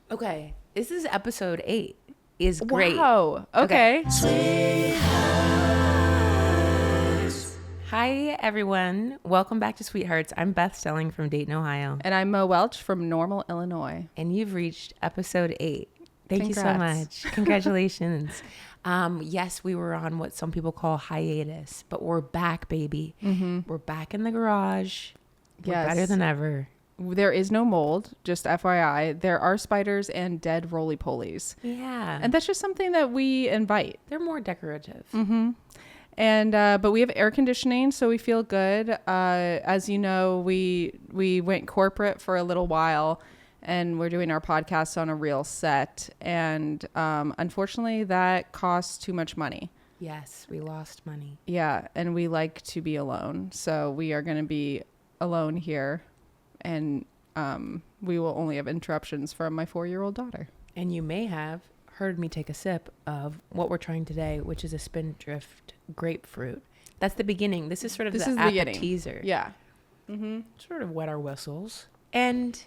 Okay, this is episode 8. Is great. Wow. Okay. Hi, everyone. Welcome back to Sweethearts. I'm Beth Stelling from Dayton, Ohio. And I'm Mo Welch from Normal, Illinois. And you've reached episode 8. Thank Congrats. you so much. Congratulations. Yes, we were on what some people call hiatus, but we're back, baby. Mm-hmm. We're back in the garage. We're Yes. better than ever. There is no mold, just FYI. There are spiders and dead roly-polies. Yeah. And that's just something that we invite. They're more decorative. Mm-hmm. And but we have air conditioning, so we feel good. As you know, we went corporate for a little while, and we're doing our podcast on a real set. And unfortunately, that costs too much money. Yes, we lost money. Yeah, and we like to be alone, so we are going to be alone here, and we will only have interruptions from my 4-year-old daughter. And you may have heard me take a sip of what we're trying today, which is a spindrift grapefruit. That's the beginning. This is sort of the appetizer. Yeah. Mm-hmm. Sort of wet our whistles. And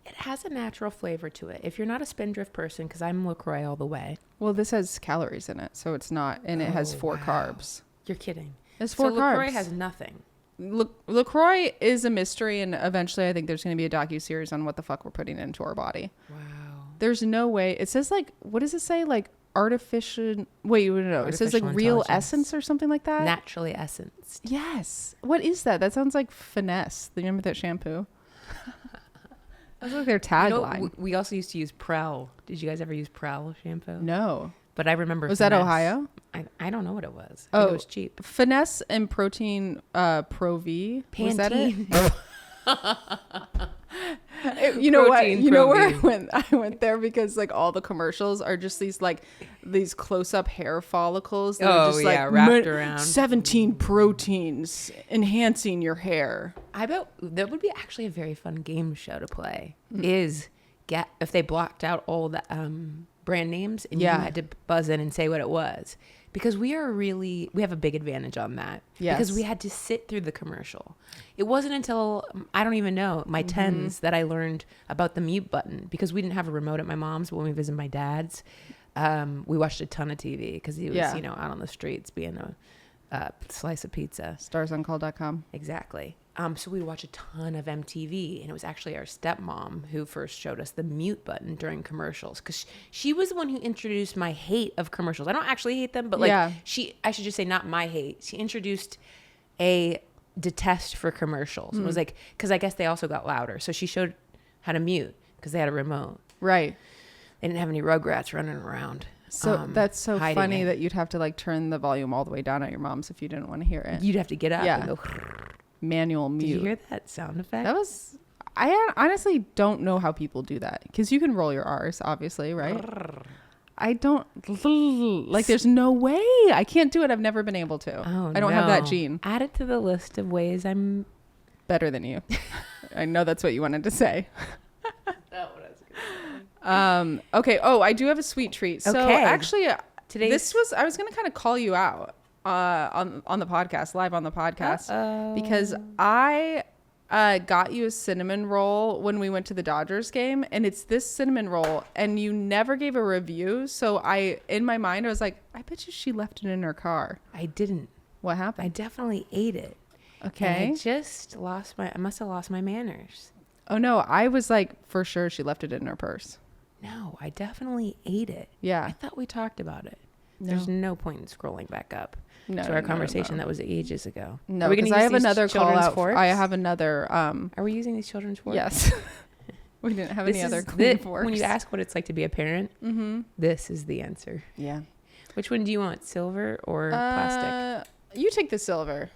it has a natural flavor to it. If you're not a spindrift person, because I'm LaCroix all the way. Well, this has calories in it, so it's not, and it has 4 wow. carbs. You're kidding. It's 4 so carbs. LaCroix has nothing. LaCroix is a mystery, and eventually I think there's going to be a docuseries on what the fuck we're putting into our body. Wow. There's no way. It says like, what does it say? Like artificial. Wait, no. It says like real essence or something like that. Naturally essenced. Yes. What is that? That sounds like finesse. Do you remember that shampoo? That's like their tagline. You know, we also used to use Prel. Did you guys ever use Prel shampoo? No. But I remember. Was finesse. that Ohio? I don't know what it was. I think it was cheap. Finesse and protein Pro V. Pantene. Was that it? You know what? You know where I went there because like all the commercials are just these close-up hair follicles that are just wrapped around 17 proteins enhancing your hair. I bet that would be actually a very fun game show to play. Is get if they blocked out all the brand names and you had to buzz in and say what it was. Because we have a big advantage on that. Yes. Because we had to sit through the commercial. It wasn't until, I don't even know, my 10s that I learned about the mute button. Because we didn't have a remote at my mom's, but when we visited my dad's, we watched a ton of TV because he was, out on the streets being a slice of pizza. Starsoncall.com. Exactly. So we watched a ton of MTV, and it was actually our stepmom who first showed us the mute button during commercials, because she was the one who introduced my hate of commercials. I don't actually hate them, but I should just say not my hate. She introduced a detest for commercials. It was like, because I guess they also got louder. So she showed how to mute because they had a remote. Right. They didn't have any Rugrats running around. So that's so funny it. that you'd have to like turn the volume all the way down at your mom's if you didn't want to hear it. You'd have to get up and go. Manual mute. Did you hear that sound effect? I honestly don't know how people do that, because you can roll your R's, obviously, right? I don't like. There's no way I can't do it. I've never been able to. I don't have that gene. Add it to the list of ways I'm better than you. I know that's what you wanted to say. That's what I was gonna say. Okay. Oh, I do have a sweet treat. So actually, today I was gonna kind of call you out on the podcast, live on the podcast, because I got you a cinnamon roll when we went to the Dodgers game, and it's this cinnamon roll, and you never gave a review. So in my mind, I was like, I bet you she left it in her car. I didn't. What happened? I definitely ate it. Okay. And I must have lost my manners. Oh no, I was like, for sure she left it in her purse. No, I definitely ate it. Yeah. I thought we talked about it. No. There's no point in scrolling back up to our conversation that was ages ago. No, because I have another call out. I have another. Are we using these children's forks? Yes. We didn't have any other clean forks. When you ask what it's like to be a parent, this is the answer. Yeah. Which one do you want, silver or plastic? You take the silver.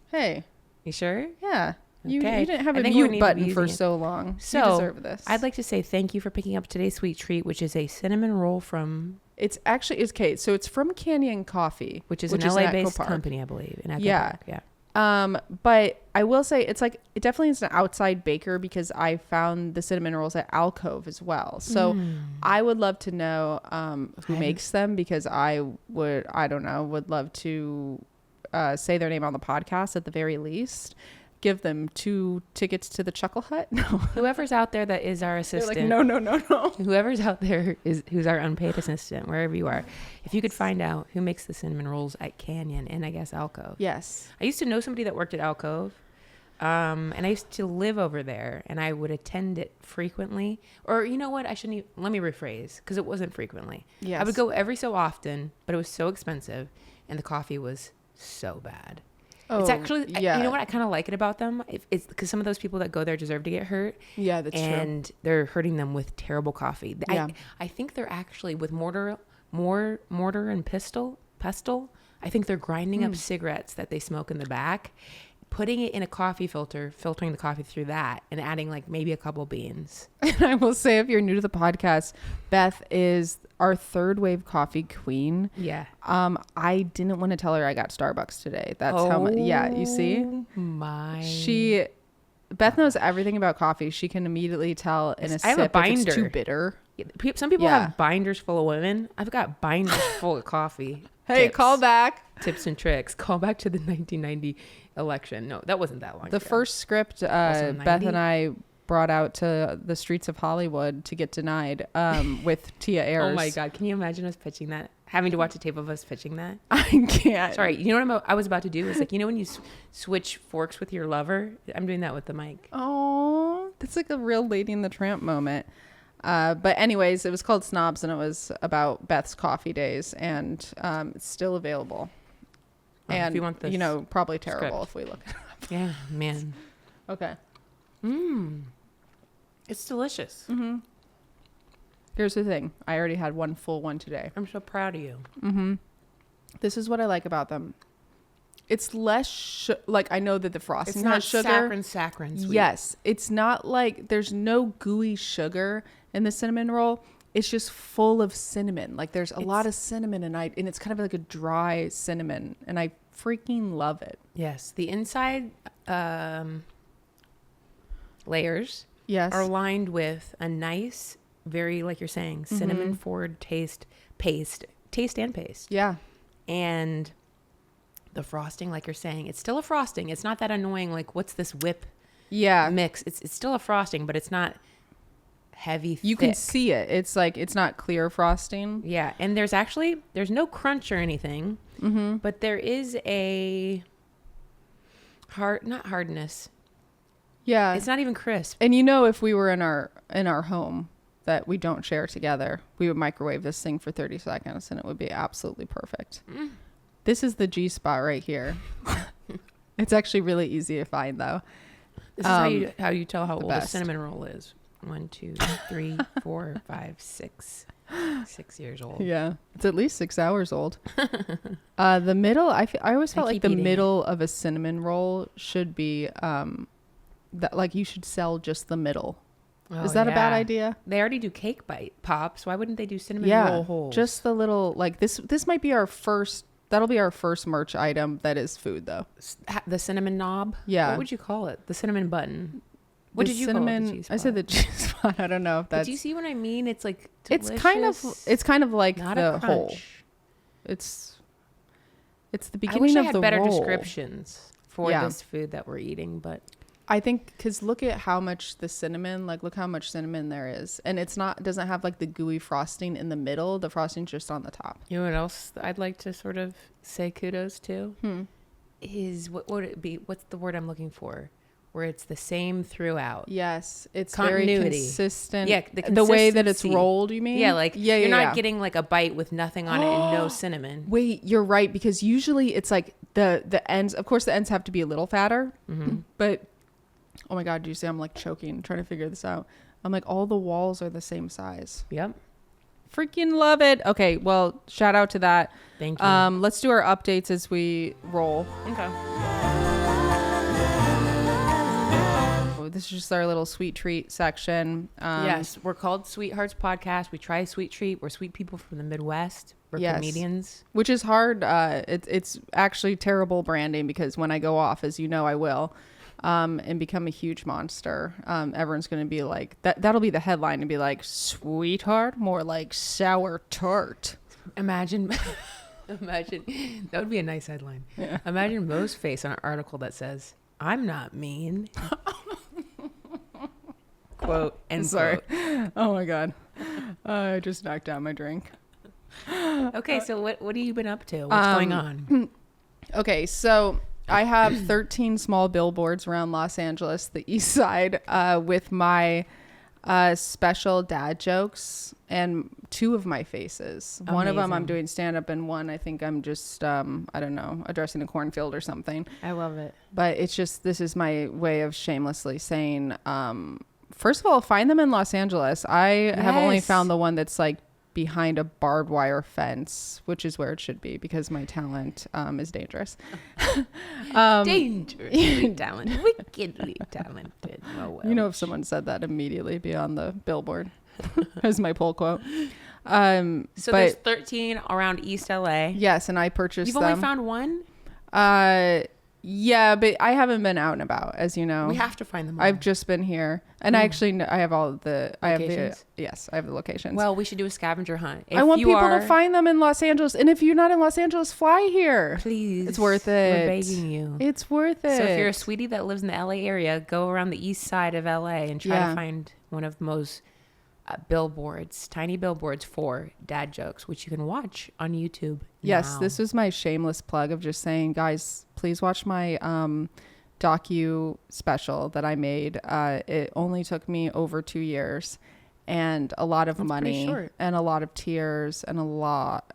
Hey. You sure? Yeah. You Okay. didn't have a mute button for so long. So you deserve this. I'd like to say thank you for picking up today's sweet treat, which is a cinnamon roll from... It's Kate. So it's from Canyon Coffee, which is an LA-based company, I believe. In Echo Park. Yeah. But I will say it definitely is an outside baker, because I found the cinnamon rolls at Alcove as well. So I would love to know who makes them, because I would love to say their name on the podcast at the very least. give them 2 tickets to the Chuckle Hut? No. Whoever's out there that is our assistant. They're like, no. Whoever's out there who's our unpaid assistant, wherever you are. If you could find out who makes the cinnamon rolls at Canyon and I guess Alcove. Yes. I used to know somebody that worked at Alcove. And I used to live over there and I would attend it frequently. Or you know what? Let me rephrase, because it wasn't frequently. Yes. I would go every so often, but it was so expensive and the coffee was so bad. Oh, it's actually, yeah. you know what? I kind of like it about them. It's because some of those people that go there deserve to get hurt. Yeah, that's true. And they're hurting them with terrible coffee. Yeah. I think they're actually with mortar and pestle. I think they're grinding up cigarettes that they smoke in the back, putting it in a coffee filter, filtering the coffee through that, and adding like maybe a couple beans. And I will say, if you're new to the podcast, Beth is our third wave coffee queen. Yeah. I didn't want to tell her I got Starbucks today. That's how much. Yeah, you see? Beth knows everything about coffee. She can immediately tell in a sip if it's too bitter. Some people have binders full of women. I've got binders full of coffee. Hey, call back. Tips and tricks. Call back to the 1990 election. No, that wasn't that long ago. The first script Beth and I brought out to the streets of Hollywood to get denied with Tia Ayers. Oh my God. Can you imagine us pitching that? Having to watch a tape of us pitching that? I can't. Sorry. You know what I was about to do? Is like, you know when you switch forks with your lover? I'm doing that with the mic. Oh, that's like a real Lady and the Tramp moment. But anyways, it was called Snobs and it was about Beth's coffee days and it's still available. And, if you want this probably terrible if we look it up. Yeah, man. Okay. It's delicious. Mm-hmm. Here's the thing. I already had one full one today. I'm so proud of you. Mm-hmm. This is what I like about them. It's less I know that the frosting has sugar. It's not saccharine sweet. Yes. It's not like there's no gooey sugar in the cinnamon roll. It's just full of cinnamon. Like there's a lot of cinnamon and it's kind of like a dry cinnamon and I freaking love it. Yes. The inside layers are lined with a nice, very, like you're saying, cinnamon forward taste and paste. Yeah. And the frosting, like you're saying, it's still a frosting. It's not that annoying. Like, what's this whip mix? It's still a frosting, but it's not heavy, You thick. can see it. It's like, it's not clear frosting. Yeah. And there's no crunch or anything, but there is a not hardness. Yeah. It's not even crisp. And if we were in our home that we don't share together, we would microwave this thing for 30 seconds and it would be absolutely perfect. This is the G spot right here. It's actually really easy to find though. This is how you tell how old a cinnamon roll is. 1, 2, 3, 4, 5, 6. 6 years old. Yeah. It's at least 6 hours old. The middle, I always felt like the middle of a cinnamon roll should be, that like you should sell just the middle. Is that a bad idea? They already do cake bite pops. Why wouldn't they do cinnamon roll holes? Just the little, like this might be our first, that'll be our first merch item that is food though. The cinnamon knob? Yeah. What would you call it? The cinnamon button. What did you call it? The G-spot? I said the G-spot. I don't know if that's. Do you see what I mean? It's like delicious. It's kind of like not the a hole. It's the beginning of the roll. I wish I had better descriptions for this food that we're eating, but I think because look at how much the cinnamon, like look how much cinnamon there is, and it doesn't have like the gooey frosting in the middle. The frosting's just on the top. You know what else I'd like to sort of say kudos to is what would it be? What's the word I'm looking for? Where it's the same throughout. Yes, it's continuity. Very consistent. Yeah, the way that it's rolled. You mean? Yeah, like you're not getting like a bite with nothing on it and no cinnamon. Wait, you're right because usually it's like the ends. Of course, the ends have to be a little fatter, but. Oh my God, do you see I'm like choking trying to figure this out. I'm like, all the walls are the same size. Yep. Freaking love it. Okay, well, shout out to that. Thank you. Let's do our updates as we roll. Okay. Oh, this is just our little sweet treat section. Yes, we're called Sweethearts Podcast. We try a sweet treat. We're sweet people from the Midwest. We're comedians. Which is hard. It's actually terrible branding because when I go off, as you know I will, and become a huge monster, everyone's going to be like, that'll be the headline and be like, sweetheart, more like sour tart. Imagine, that would be a nice headline. Yeah. Imagine Mo's face on an article that says, I'm not mean. Quote, and sorry. Quote. Oh my God. I just knocked down my drink. Okay, so what have you been up to? What's going on? Okay, so I have 13 small billboards around Los Angeles, the east side, with my special dad jokes and 2 of my faces. Amazing. One of them I'm doing stand-up, and one I think I'm just, I don't know, addressing a cornfield or something. I love it. But it's just, this is my way of shamelessly saying, first of all, find them in Los Angeles. I have only found the one that's like behind a barbed wire fence, which is where it should be because my talent is dangerous. Dangerously talented, wickedly talented. Oh, well. You know, if someone said that, immediately be on the billboard. As my poll quote. So there's 13 around East LA. Yes, and I purchased them. You've only found one? Yeah, but I haven't been out and about, as you know. We have to find them all. I've just been here. And I actually I have all the locations? I have the locations. Well, we should do a scavenger hunt. I want people to find them in Los Angeles. And if you're not in Los Angeles, fly here. Please. It's worth it. We're begging you. It's worth it. So if you're a sweetie that lives in the LA area, go around the east side of LA and try to find one of Mo's billboards, tiny billboards for dad jokes, which you can watch on YouTube. Yes, this is my shameless plug of just saying, guys, please watch my docu special that I made. It only took me over 2 years and a lot of money and a lot of tears and a lot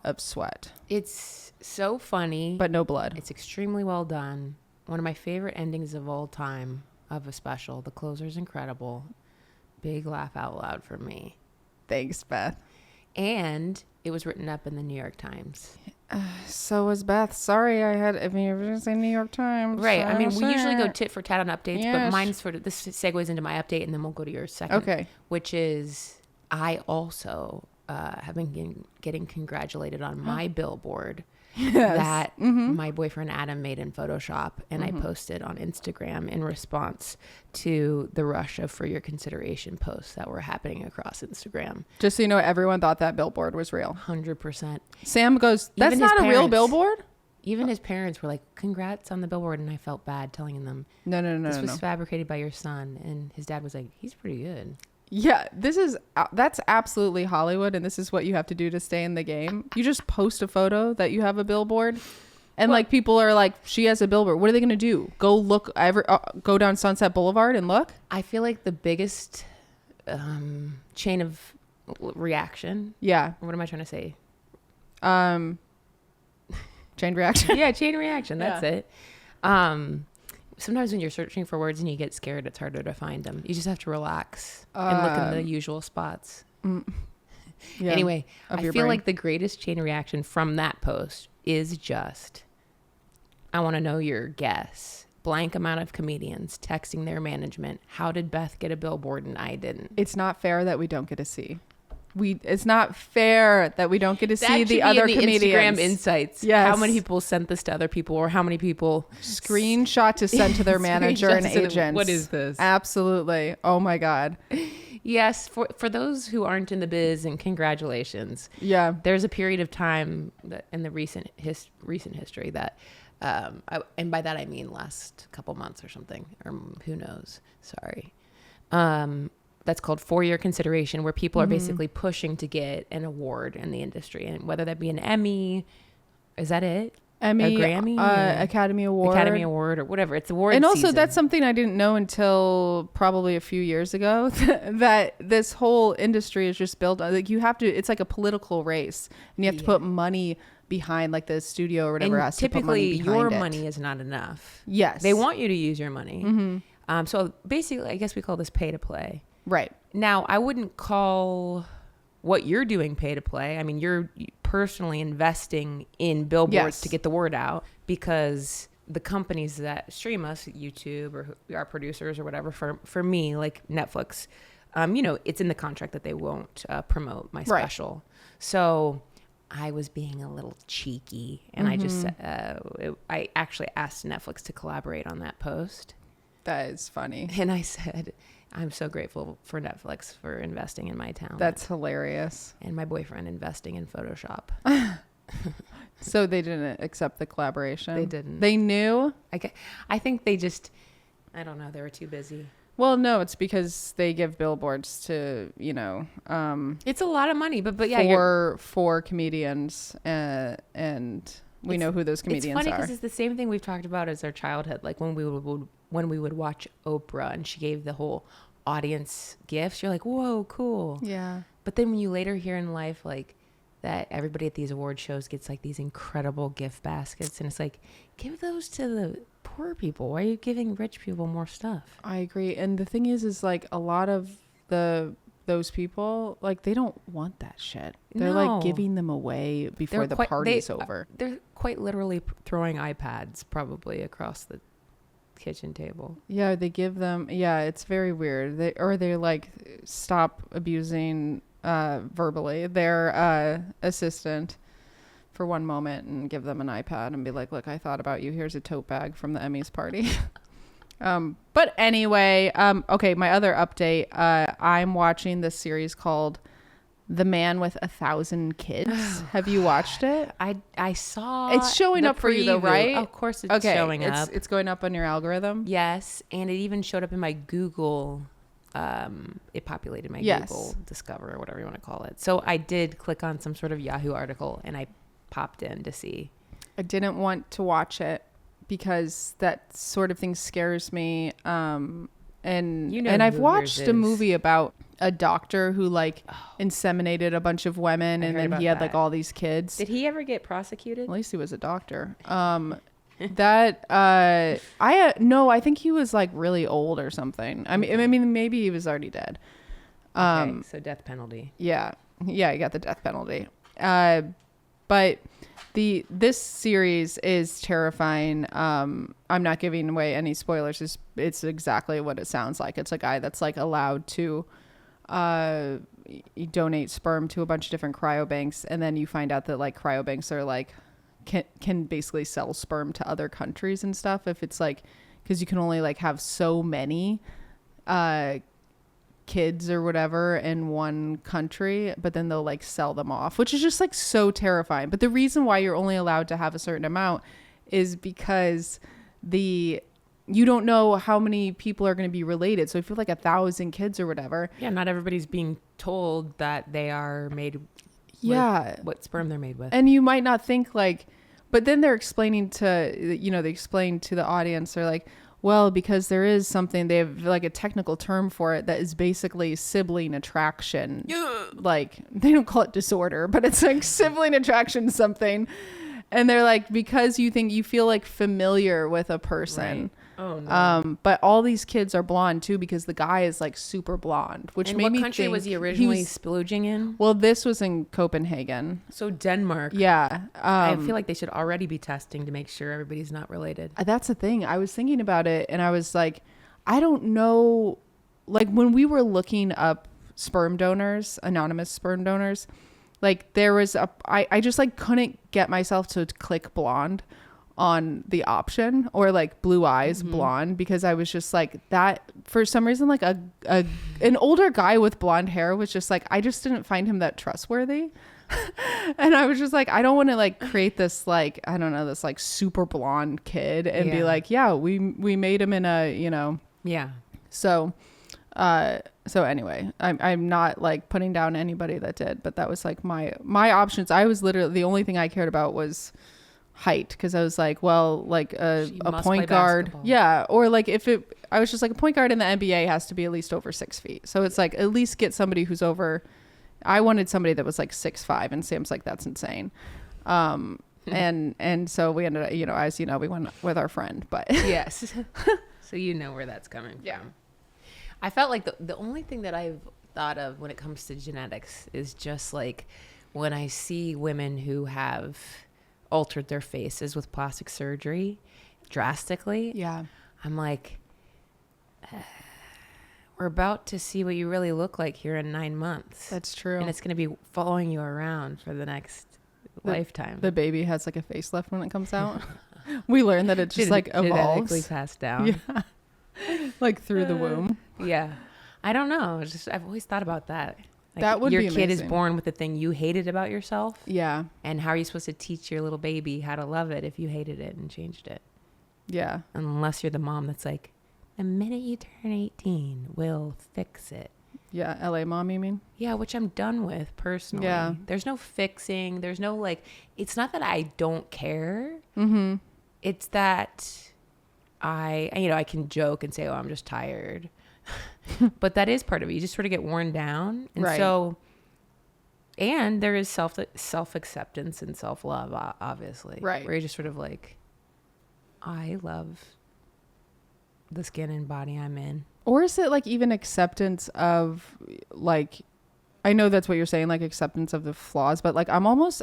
of sweat. It's so funny, but no blood. It's extremely well done. One of my favorite endings of all time of a special. The closer's incredible. Big laugh out loud for me. Thanks, Beth. And it was written up in the New York Times. So was Beth. Sorry, you're going to say New York Times. Right. I mean, we usually go tit for tat on updates, but mine's sort of, this segues into my update, and then we'll go to your second. Okay. Which is, I also have been getting congratulated on my billboard. That my boyfriend Adam made in Photoshop, and I posted on Instagram in response to the rush of For Your Consideration posts that were happening across Instagram. Just so you know, everyone thought that billboard was real. 100%. Sam goes, that's not a real billboard? Even his parents were like, congrats on the billboard, and I felt bad telling them, no, this was fabricated by your son. And his dad was like, he's pretty good. Yeah, that's absolutely Hollywood, and this is what you have to do to stay in the game. You just post a photo that you have a billboard, and like people are like, she has a billboard. What are they going to do? Go look, go down Sunset Boulevard and look? I feel like the biggest chain of reaction. Yeah. What am I trying to say? Chain reaction. Yeah, chain reaction. That's it. Sometimes when you're searching for words and you get scared, it's harder to find them. You just have to relax and look in the usual spots. Yeah, anyway, I feel like the greatest chain reaction from that post is just, I want to know your guess. Blank amount of comedians texting their management, how did Beth get a billboard and I didn't? It's not fair that we don't get to see. It's not fair that we don't get to see the other comedians. Instagram insights. Yes. How many people sent this to other people, or how many people screenshot to send to their manager and agents? What is this? Absolutely. Oh my God. Yes. For those who aren't in the biz, and congratulations. Yeah. There's a period of time that in the recent history that, and by that I mean last couple months or something, or who knows. Sorry. That's called For Your Consideration, where people are basically pushing to get an award in the industry, and whether that be an Emmy, is that it? Emmy, a Grammy, Academy Award, or whatever. It's award and also season. That's something I didn't know until probably a few years ago, that this whole industry is just built like you have to. It's like a political race, and you have to put money behind, like the studio or whatever has to put money behind it. Typically, your money is not enough. Yes, they want you to use your money. So basically, I guess we call this pay to play. Right. Now, I wouldn't call what you're doing pay to play. I mean, you're personally investing in billboards to get the word out, because the companies that stream us, YouTube or our producers or whatever, for me, like Netflix, it's in the contract that they won't promote my special. Right. So I was being a little cheeky, and I just I actually asked Netflix to collaborate on that post. That is funny. And I said, I'm so grateful for Netflix for investing in my talent. That's hilarious. And my boyfriend investing in Photoshop. So they didn't accept the collaboration. They didn't. They knew. I think they just, I don't know. They were too busy. Well, no, it's because they give billboards to, it's a lot of money, but yeah, for comedians, and we know who those comedians are. It's funny because it's the same thing we've talked about as our childhood. Like when we would watch Oprah and she gave the whole audience gifts, you're like, whoa, cool. Yeah. But then when you later hear in life, like, that everybody at these award shows gets like these incredible gift baskets, and it's like, give those to the poor people. Why are you giving rich people more stuff? I agree. And the thing is like a lot of those people, like, they don't want that shit. They're like giving them away before the party's over. They're quite literally throwing iPads probably across the kitchen table. Yeah, they give them. Yeah, it's very weird. They like stop abusing verbally their assistant for one moment and give them an iPad and be like, look, I thought about you. Here's a tote bag from the Emmys party. But anyway, okay, my other update, I'm watching this series called The Man with 1,000 Kids. Have you watched it? I saw it's showing up for you though, right? Of course it's showing up. It's going up on your algorithm. Yes, and it even showed up in my Google. It populated my Google Discover or whatever you want to call it. So I did click on some sort of Yahoo article and I popped in to see. I didn't want to watch it because that sort of thing scares me. And I've watched a movie about a doctor who like inseminated a bunch of women and then he had like all these kids. Did he ever get prosecuted? At least he was a doctor. I think he was like really old or something. I mean maybe he was already dead. Okay, so death penalty. Yeah, he got the death penalty. But this series is terrifying. I'm not giving away any spoilers. It's exactly what it sounds like. It's a guy that's like allowed to donate sperm to a bunch of different cryobanks, and then you find out that like cryobanks are like can basically sell sperm to other countries and stuff, if it's like, because you can only like have so many kids or whatever in one country, but then they'll like sell them off, which is just like so terrifying. But the reason why you're only allowed to have a certain amount is because you don't know how many people are going to be related. So if you have like 1,000 kids or whatever, not everybody's being told that they are made what sperm they're made with. And you might not think like, but then they're explaining to, they explain to the audience, they're like, well, because there is something, they have like a technical term for it that is basically sibling attraction. Like, they don't call it disorder, but it's like sibling attraction something. And they're like, because you feel like familiar with a person. Right. Oh no. But all these kids are blonde too, because the guy is like super blonde, which made me think. What country was he originally splooging in? Well, this was in Copenhagen. So Denmark. Yeah. I feel like they should already be testing to make sure everybody's not related. That's the thing. I was thinking about it and I was like, I don't know. Like when we were looking up sperm donors, anonymous sperm donors, like there was I just like couldn't get myself to click blonde on the option, or like blue eyes, blonde, because I was just like, that for some reason, like an older guy with blonde hair was just like, I just didn't find him that trustworthy. And I was just like, I don't want to like create this like, I don't know, this like super blonde kid and be like, we made him in a, so anyway, I'm not like putting down anybody that did, but that was like my options. I was literally, the only thing I cared about was height, because I was like, well, like a point guard, or like I was just like, a point guard in the NBA has to be at least over 6 feet, so it's like at least get somebody who's over. I wanted somebody that was like 6'5", and Sam's like, that's insane. And so we ended up, as you know, we went with our friend, but yes. So you know where that's coming from. I felt like the only thing that I've thought of when it comes to genetics is just like when I see women who have altered their faces with plastic surgery drastically. Yeah. I'm like, we're about to see what you really look like here in 9 months. That's true. And it's going to be following you around for the next lifetime. The baby has like a facelift when it comes out. We learned that it just like evolves. Genetically passed down. Yeah. Like through the womb. Yeah. I don't know. I've always thought about that. Like, that would your be kid is amazing. born with the thing you hated about yourself. Yeah. And how are you supposed to teach your little baby how to love it if you hated it and changed it? Yeah. Unless you're the mom that's like, the minute you turn 18, we'll fix it. Yeah. LA mom, you mean? Yeah, which I'm done with personally. Yeah. There's no fixing. There's no like, it's not that I don't care. Mm-hmm. It's that I can joke and say, oh, I'm just tired. But that is part of it. You just sort of get worn down. And right. so, and there is self-acceptance and self-love, obviously. Right. Where you're just sort of like, I love the skin and body I'm in. Or is it like even acceptance of like, I know that's what you're saying, like acceptance of the flaws, but like I'm almost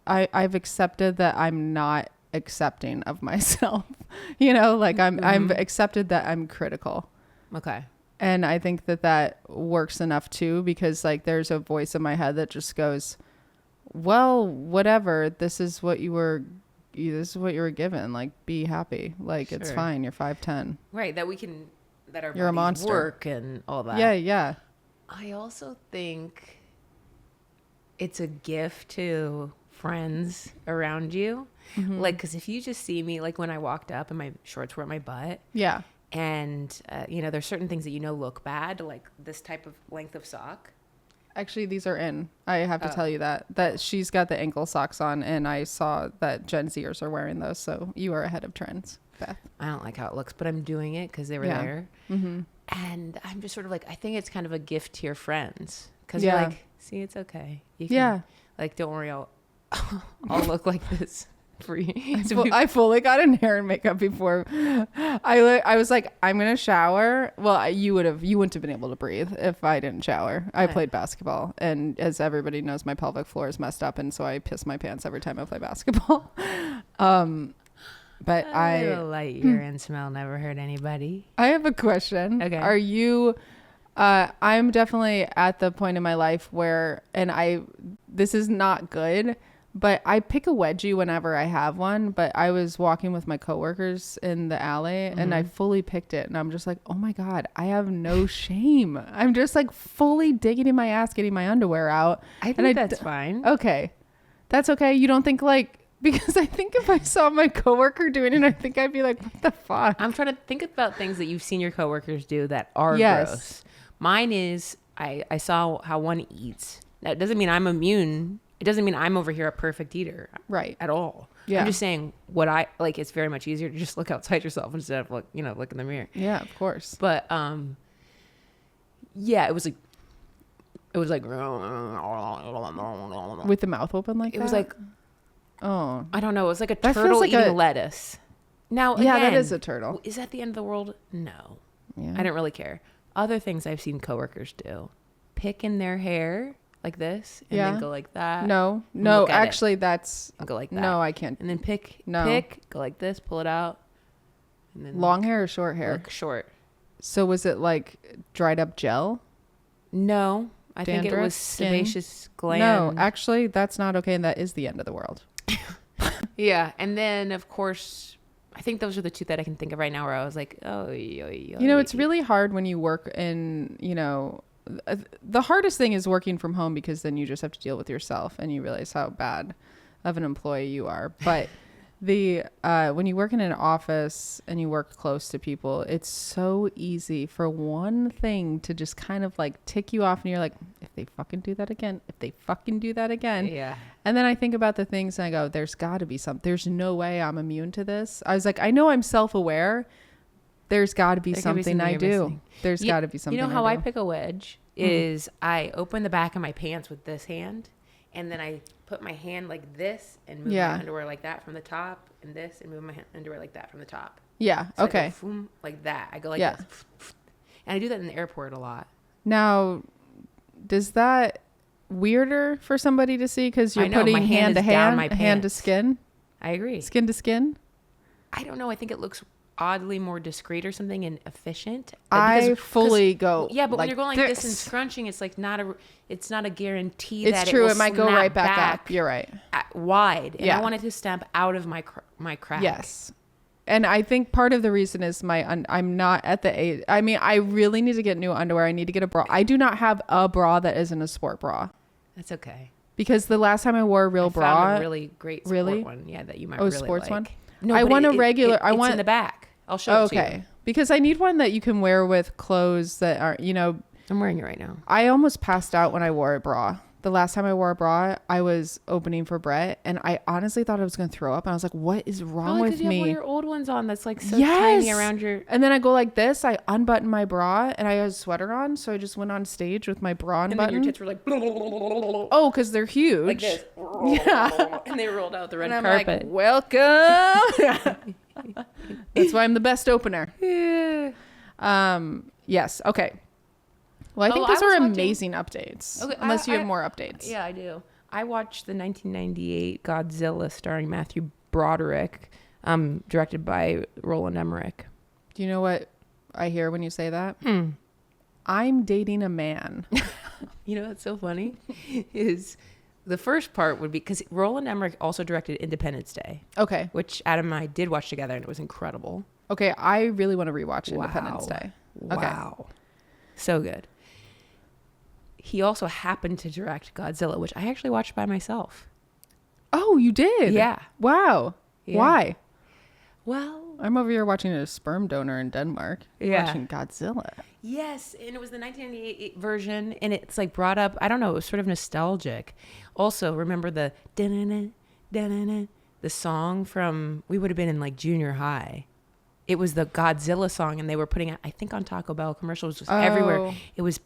I've accepted that I'm not accepting of myself, like I've accepted that I'm critical. Okay. And I think that works enough too, because like there's a voice in my head that just goes, well, whatever, this is what you were given, like be happy, like It's fine, you're 5'10". Right, that our you're a monster. Work and all that. Yeah. I also think it's a gift to friends around you. Mm-hmm. Like, because if you just see me, like when I walked up and my shorts were at my butt. Yeah. And, there's certain things that look bad, like this type of length of sock. Actually, these are in. I have to tell you that she's got the ankle socks on, and I saw that Gen Zers are wearing those. So you are ahead of trends, Beth. I don't like how it looks, but I'm doing it because they were there. Mm-hmm. And I'm just sort of like, I think it's kind of a gift to your friends. Because you're like, see, it's okay. You can, like, don't worry, I'll look like this for you. I fully got in hair and makeup before. I was like, I'm going to shower. Well, you wouldn't have been able to breathe if I didn't shower. I played basketball. And as everybody knows, my pelvic floor is messed up. And so I piss my pants every time I play basketball. But a little light urine smell never hurt anybody. I have a question. Okay. Are you, I'm definitely at the point in my life where, this is not good, but I pick a wedgie whenever I have one. But I was walking with my coworkers in the alley and I fully picked it. And I'm just like, oh my God, I have no shame. I'm just like fully digging in my ass, getting my underwear out. I think that's fine. Okay. That's okay. You don't think like, because I think if I saw my coworker doing it, I think I'd be like, what the fuck? I'm trying to think about things that you've seen your coworkers do that are gross. Mine is, I saw how one eats. That doesn't mean I'm immune. It doesn't mean I'm over here a perfect eater. Right. At all. Yeah. I'm just saying what I, like, it's very much easier to just look outside yourself instead of look in the mirror. Yeah, of course. But, yeah, it was like, with the mouth open like that? It was like, oh, I don't know. It was like a turtle like eating lettuce. Now, again, yeah, that is a turtle. Is that the end of the world? No. Yeah. I didn't really care. Other things I've seen coworkers do. Pick in their hair like this and then go like that. No, actually that's... I'll go like that. No, I can't. And then pick, go like this, pull it out. And then long hair or short hair? Look short. So was it like dried up gel? No. I think it was sebaceous gland. No, actually that's not okay, and that is the end of the world. Yeah, and then of course, I think those are the two that I can think of right now where I was like, oh, it's really hard when you work in, the hardest thing is working from home, because then you just have to deal with yourself and you realize how bad of an employee you are. But when you work in an office and you work close to people, it's so easy for one thing to just kind of like tick you off, and you're like, if they fucking do that again. Yeah. And then I think about the things and I go, there's got to be something. There's no way I'm immune to this. I was like, I know I'm self-aware. There's got to be something I do. Missing. There's got to be something. You know how I pick a wedge is I open the back of my pants with this hand, and then I put my hand like this and move my underwear like that from the top, and this and move my underwear like that from the top. Yeah. So okay. I go, like that. I go like this. And I do that in the airport a lot. Now, does that weirder for somebody to see because you're putting hand to hand, hand to skin? I agree. Skin to skin? I don't know. I think it looks oddly more discreet or something and efficient. I fully go. Yeah, but when you're going like this and scrunching, it's like it's not a guarantee it's that true. it might go right back up. You're right. Wide. And I want it to stamp out of my crack. Yes. And I think part of the reason is I'm not at the age. I mean, I really need to get new underwear. I need to get a bra. I do not have a bra that isn't a sport bra. That's okay. Because the last time I wore a real bra, found a really great sport one. Yeah, that you might really sports like. one. No, I want a regular. It's I want in the back. I'll show it to you. Okay, because I need one that you can wear with clothes that are, you know. I'm wearing it right now. I almost passed out when I wore a bra. The last time I wore a bra, I was opening for Brett, and I honestly thought I was going to throw up. And I was like, "What is wrong with me?" You have one of your old ones on that's like so tiny around your. And then I go like this. I unbutton my bra, and I had a sweater on, so I just went on stage with my bra unbuttoned. And then your tits were like. Oh, because they're huge. Like this. Yeah. And they rolled out the red and carpet. I'm like, welcome. That's why I'm the best opener. Yeah. Yes. Okay. Well, I think those are amazing updates. Okay, unless you have more updates. Yeah, I do. I watched the 1998 Godzilla starring Matthew Broderick, directed by Roland Emmerich. Do you know what I hear when you say that? I'm dating a man. You know what's so funny? Is the first part would be because Roland Emmerich also directed Independence Day. Okay. Which Adam and I did watch together, and it was incredible. Okay, I really want to rewatch Independence Day. Okay. Wow. So good. He also happened to direct Godzilla, which I actually watched by myself. Oh, you did? Yeah. Wow. Yeah. Why? Well, I'm over here watching a sperm donor in Denmark. Watching Godzilla. Yes, and it was the 1998 version, and it's like brought up, I don't know, it was sort of nostalgic. Also, remember the da-na-na, da-na-na, the song from, we would have been in like junior high. It was the Godzilla song, and they were putting it, I think, on Taco Bell commercials, just everywhere. It was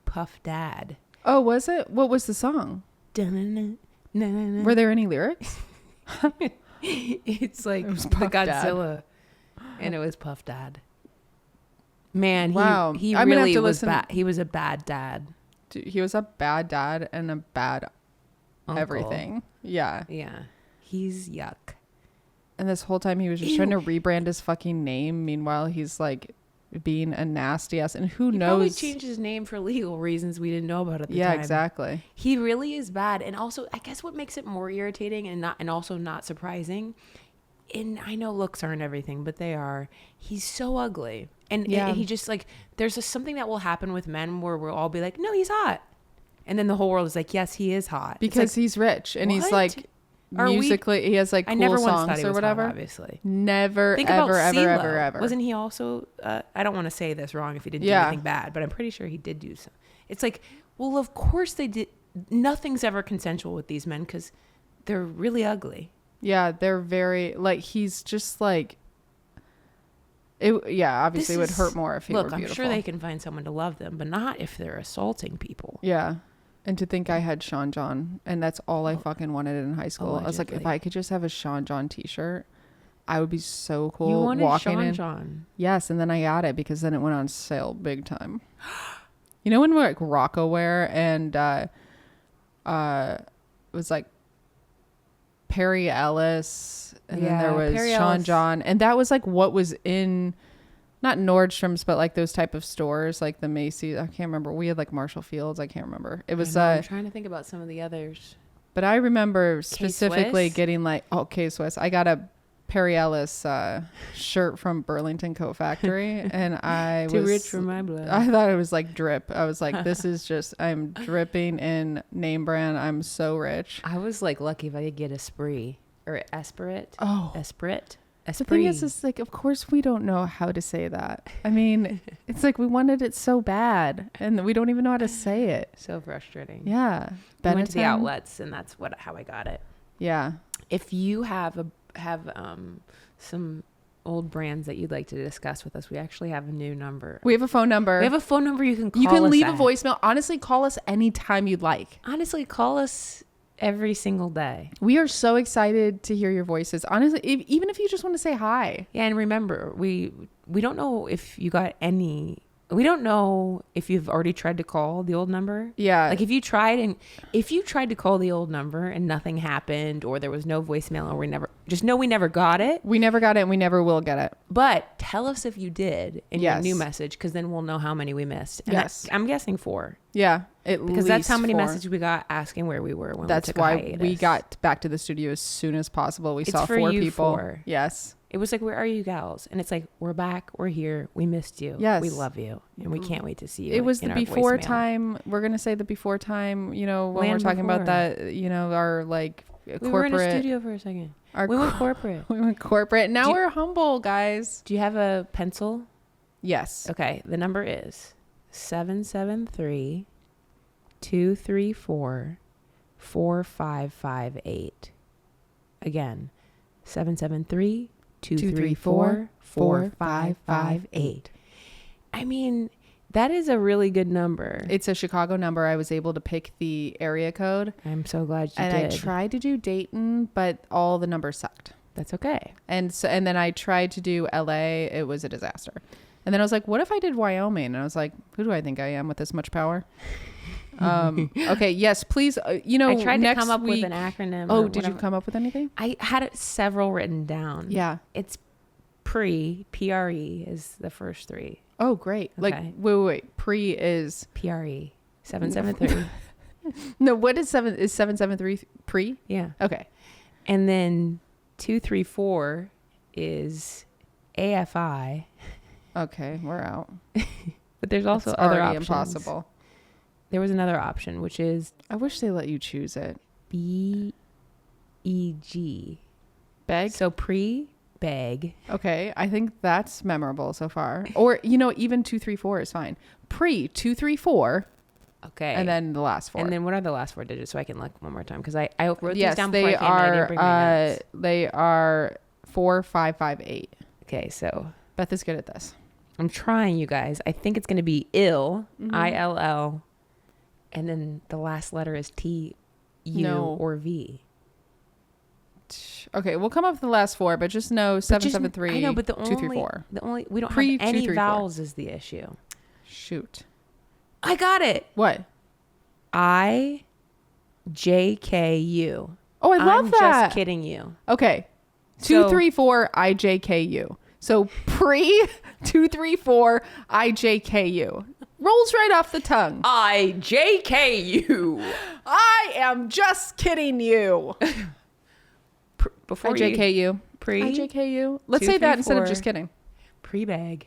Puff Dad. Oh, was it? What was the song? Were there any lyrics? It's like the Godzilla, and it was Puff Dad. Man, he really was bad. He was a bad dad. Dude, he was a bad dad and a bad uncle. Everything. Yeah. Yeah. He's yuck. And this whole time he was just trying to rebrand his fucking name. Meanwhile, he's like being a nasty ass, and who knows? He probably changed his name for legal reasons we didn't know about at the time. Yeah, exactly. He really is bad, and also I guess what makes it more irritating and also not surprising, and I know looks aren't everything, but they are. He's so ugly, and he just like there's something that will happen with men where we'll all be like, no, he's hot, and then the whole world is like, yes, he is hot because he's rich and he's like. Musically, he has like cool never songs once thought he or was whatever. Hot, obviously, never, think ever, about ever, CeeLo. ever. Wasn't he also? I don't want to say this wrong if he didn't do anything bad, but I'm pretty sure he did do some. It's like, well, of course they did. Nothing's ever consensual with these men because they're really ugly. Yeah, they're very like. He's just like. It. Yeah, obviously, it would hurt more if he were beautiful. I'm sure they can find someone to love them, but not if they're assaulting people. Yeah. And to think I had Sean John, and that's all I fucking wanted in high school. I was like, if I could just have a Sean John t-shirt, I would be so cool. You wanted Sean John? Yes, and then I got it because then it went on sale big time. You know when we're like Rocco wear and it was like Perry Ellis, and then there was Perry Sean Ellis. John, and that was like what was in. Not Nordstrom's, but like those type of stores, like the Macy's. I can't remember. We had like Marshall Fields. I can't remember. It was. I'm trying to think about some of the others. But I remember specifically getting like, K-Swiss. I got a Perry Ellis shirt from Burlington Coat Factory, and I Too was rich for my blood. I thought it was like drip. I was like, this is just. I'm dripping in name brand. I'm so rich. I was like lucky if I could get Esprit or Esprit. Oh, Esprit. The thing is like, of course we don't know how to say that. I mean, it's like we wanted it so bad, and we don't even know how to say it. So frustrating. Yeah. I went to the outlets, and that's how I got it. Yeah. If you have some old brands that you'd like to discuss with us, we actually have a new number. We have a phone number. We have a phone number you can call. You can us leave at. a voicemail. Honestly, call us anytime you'd like. Honestly, call us every single day. We are so excited to hear your voices. Honestly, even if you just want to say hi. Yeah, and remember, we don't know if you got any. We don't know if you've already tried to call the old number. Yeah. Like if you tried to call the old number and nothing happened, or there was no voicemail, or we never got it. We never got it, and we never will get it. But tell us if you did in your new message, because then we'll know how many we missed. And yes. I'm guessing 4. Yeah. Because that's how many messages we got asking where we were when we took a hiatus. That's why we got back to the studio as soon as possible. We saw 4 people. 4. Yes. It was like, where are you gals? And it's like, we're back. We're here. We missed you. Yes. We love you. And we can't wait to see you. It was the before voicemail. time. We're going to say the before time, you know, when Land we're talking before. about that, you know, our like corporate. We were in a studio for a second. We went corporate. We went corporate. Now we're humble, guys. Do you have a pencil? Yes. Okay. The number is 773-234-4558. Again, 773-234-4558. I mean, that is a really good number. It's a Chicago number. I was able to pick the area code. I'm so glad you did. And I tried to do Dayton, but all the numbers sucked. That's okay. And then I tried to do LA. It was a disaster. And then I was like, what if I did Wyoming? And I was like, who do I think I am with this much power? Okay. Yes, please. You know, I tried to come up week, with an acronym. Oh, did you come up with anything? I had several written down. Yeah. It's PRE is the first three. Oh, great. Okay. Like, wait. Pre is PRE 773. No, what is 773 pre? Yeah. Okay. And then 234 is AFI. Okay, we're out. But there's also It's other already options. impossible. There was another option, which is I wish they let you choose it. BEG. Beg? So pre-beg. Okay, I think that's memorable so far. Or, you know, even 234 is fine. Pre 234. Okay. And then the last four. And then what are the last four digits so I can look one more time? Because I wrote yes, these down they before I came and I didn't bring my notes. they are 4558. Okay, so Beth is good at this. I'm trying, you guys. I think it's going to be ill, Mm-hmm. ILL, and then the last letter is T, U, No. or V. Okay, we'll come up with the last four, but just know 773. I know, but the 234. only we don't Pre- have any 234. vowels is the issue. Shoot. I got it. What? IJKU. Oh, I love I'm that. just kidding you. Okay. So- 234 IJKU. So pre 234 IJKU. Rolls right off the tongue. IJKU. I am just kidding you. Before IJKU. pre IJKU. Let's say that instead of 234. just kidding. pre-bag,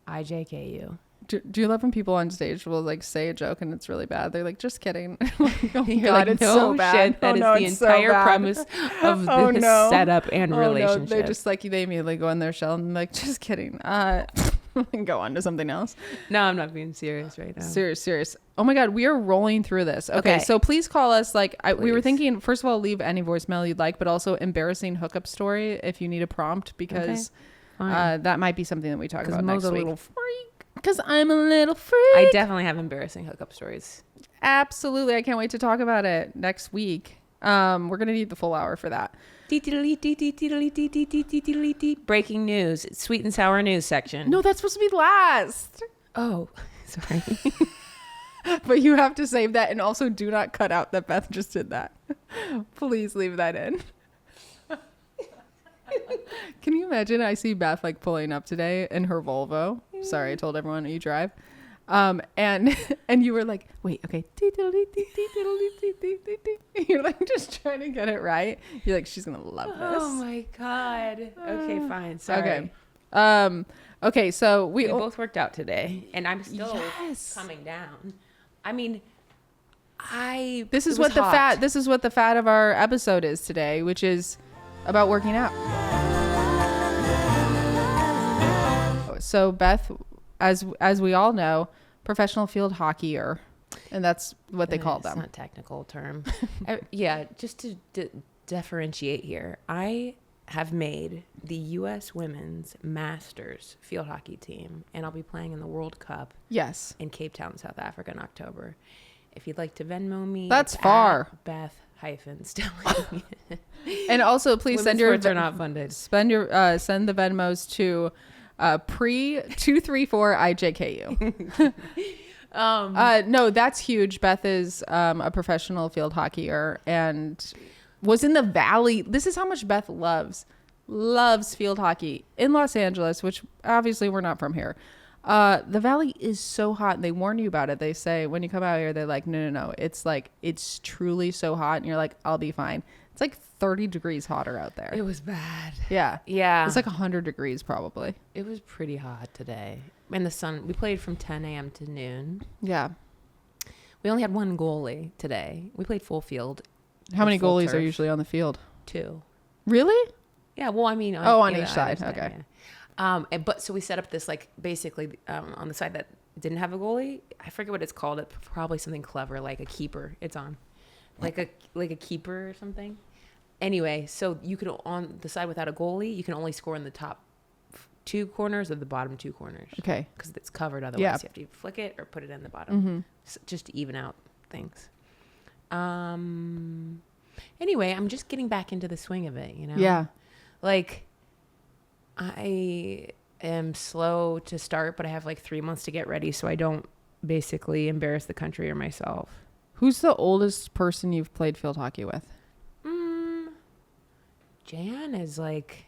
IJKU. Do you love when people on stage will like say a joke and it's really bad? They're like, just kidding. Oh God, You're like, it's no so bad. shit. That is the it's so entire bad. premise of Oh, this no. setup and Oh, relationship. no. They're just like, they immediately go in their shell and like, just kidding. Go on to something else. No, I'm not being serious right now. Serious. Oh my God, we are rolling through this. Okay. So please call us. Like we were thinking, first of all, leave any voicemail you'd like, but also embarrassing hookup story if you need a prompt, because that might be something that we talk about Mo's next a week. little freak. Because I'm a little freak. I definitely have embarrassing hookup stories. Absolutely. I can't wait to talk about it next week. We're going to need the full hour for that. Breaking news. It's sweet and sour news section. No, that's supposed to be last. Oh, sorry. But you have to save that, and also do not cut out that Beth just did that. Please leave that in. Can you imagine? I see Beth like pulling up today in her Volvo. Sorry, I told everyone you drive. And you were like, wait, okay. You're like just trying to get it right. You're like, she's gonna love this. Oh my God. Okay, fine. Sorry. Okay. Okay, so We both worked out today, and I'm still Yes. coming down. I mean, This is it was what the hot. fat. This is what the fat of our episode is today, which is about working out. So Beth, as we all know, professional field hockeyer, and that's what they call It's them. not a technical term. Yeah, just to differentiate here, I have made the U.S. Women's Masters field hockey team, and I'll be playing in the World Cup Yes. in Cape Town, South Africa in October. If you'd like to Venmo me, That's it's far. at Beth-Stilling. And also, please send your sports are not funded. send the Venmos to pre 234 IJKU. No, that's huge. Beth is a professional field hockeyer and was in the Valley. This is how much Beth loves field hockey in Los Angeles, which obviously we're not from here. The Valley is so hot. They warn you about it. They say when you come out here, they're like, no. It's like, it's truly so hot. And you're like, I'll be fine. It's like 30 degrees hotter out there. It was bad. Yeah. Yeah. It's like 100 degrees probably. It was pretty hot today. And the sun, we played from 10 a.m. to noon. Yeah. We only had one goalie today. We played full field. How many goalies are usually on the field? 2. Really? Yeah. Well, I mean, on each side. Okay. Yeah. But so we set up this like basically on the side that didn't have a goalie. I forget what it's called. It's probably something clever like a keeper. It's on like a keeper or something. Anyway, so you could on the side without a goalie, you can only score in the top 2 corners or the bottom 2 corners. Okay. Because it's covered. Otherwise, you have to flick it or put it in the bottom, just to even out things. Anyway, I'm just getting back into the swing of it. You know. Yeah. Like, I am slow to start, but I have like 3 months to get ready, so I don't basically embarrass the country or myself. Who's the oldest person you've played field hockey with? Jan is like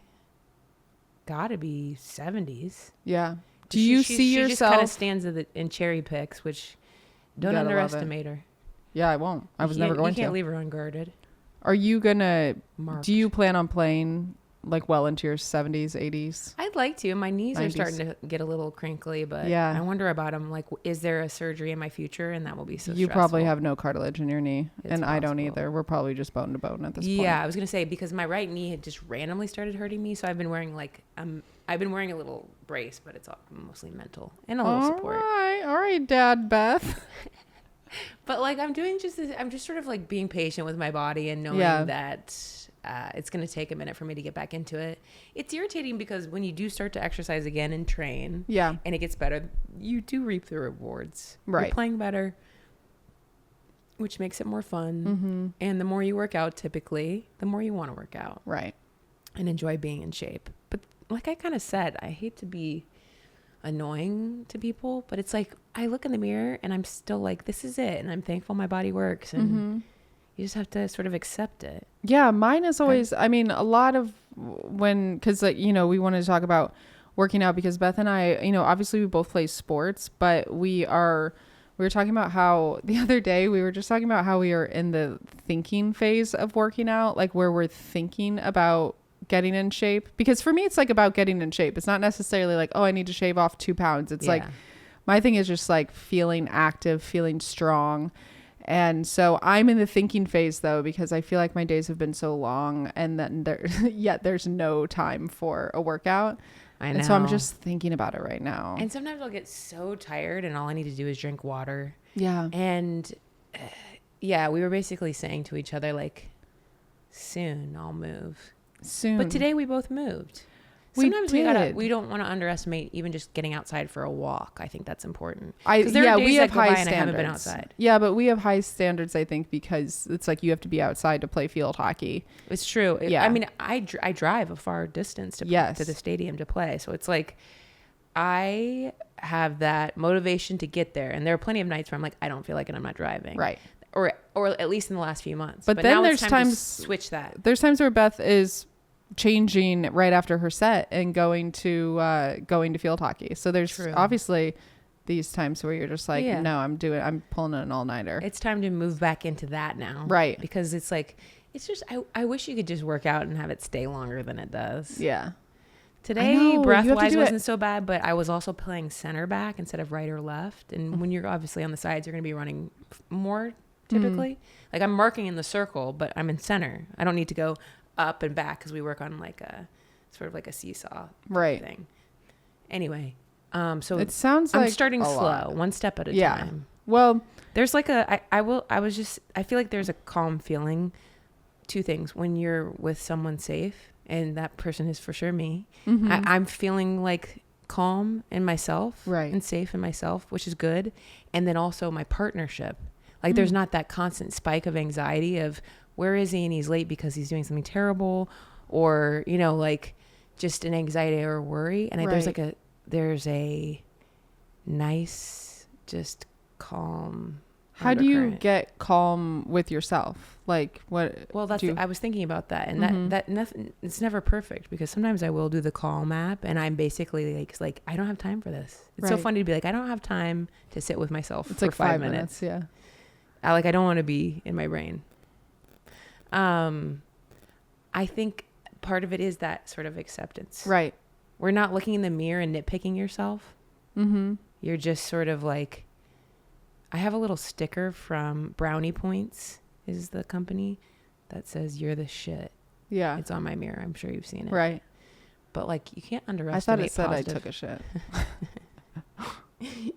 gotta be 70s. Yeah. Do you see yourself? She just kind of stands in cherry picks, which don't underestimate her. Yeah, I won't. I was never going to. You can't leave her unguarded. Are you gonna? Do you plan on playing like well into your 70s, 80s? I'd like to. My knees 90s. Are starting to get a little crinkly, but yeah. I wonder about them. Like, is there a surgery in my future? And that will be so stressful. You probably have no cartilage in your knee, and possible. I don't either. We're probably just bone to bone at this point. Yeah, I was gonna say because my right knee had just randomly started hurting me, so I've been wearing like I've been wearing a little brace, but it's mostly mental and a little support. All right, Dad, Beth. But like I'm just sort of like being patient with my body and knowing that it's going to take a minute for me to get back into it. It's irritating because when you do start to exercise again and train, and it gets better, you do reap the rewards. Right, you're playing better, which makes it more fun. And the more you work out, typically, the more you want to work out, right, and enjoy being in shape. But like I kind of said, I hate to be annoying to people, but it's like I look in the mirror and I'm still like, this is it, and I'm thankful my body works, and you just have to sort of accept it. Yeah, mine is always, I mean, a lot of because like, you know, we wanted to talk about working out because Beth and I, you know, obviously we both play sports, but we were talking about how the other day we were just talking about how we are in the thinking phase of working out, like where we're thinking about getting in shape. Because for me, it's like about getting in shape. It's not necessarily like, oh, I need to shave off 2 pounds. It's like, my thing is just like feeling active, feeling strong. And so I'm in the thinking phase though, because I feel like my days have been so long and then there's no time for a workout. I know. And so I'm just thinking about it right now. And sometimes I'll get so tired and all I need to do is drink water. Yeah. And we were basically saying to each other, like, soon I'll move. Soon. But today we both moved. Sometimes we don't want to underestimate even just getting outside for a walk. I think that's important. We have high standards. I haven't been outside. Yeah, but we have high standards, I think, because it's like you have to be outside to play field hockey. It's true. Yeah. I mean, I drive a far distance to the stadium to play. So it's like I have that motivation to get there. And there are plenty of nights where I'm like, I don't feel like it. I'm not driving. Right. Or at least in the last few months. But then now there's times to switch that. There's times where Beth is changing right after her set and going to field hockey. So there's obviously these times where you're just like, no, I'm pulling an all-nighter. It's time to move back into that now. Right. Because it's like, it's just, I wish you could just work out and have it stay longer than it does. Yeah. Today, breath-wise wasn't so bad, but I was also playing center back instead of right or left. And when you're obviously on the sides, you're going to be running more typically. Like I'm marking in the circle, but I'm in center. I don't need to go up and back because we work on like a sort of like a seesaw thing. Anyway, so it sounds I'm like starting slow, lot. one step at a time. Well, there's like I feel like there's a calm feeling. 2 things: when you're with someone safe, and that person is for sure me. I'm feeling like calm in myself, and safe in myself, which is good. And then also my partnership. Like there's not that constant spike of anxiety of where is he and he's late because he's doing something terrible, or, you know, like just an anxiety or worry. And there's a nice, just calm. How do you get calm with yourself? Like what? Well, I was thinking about that, and that nothing, it's never perfect because sometimes I will do the calm app and I'm basically like, I don't have time for this. It's so funny to be like, I don't have time to sit with myself for like 5 minutes. Yeah. I don't want to be in my brain. I think part of it is that sort of acceptance. Right. We're not looking in the mirror and nitpicking yourself. Mm-hmm. You're just sort of like, I have a little sticker from Brownie Points is the company that says you're the shit. Yeah. It's on my mirror. I'm sure you've seen it. Right. But like, you can't underestimate I thought it said positive. I took a shit.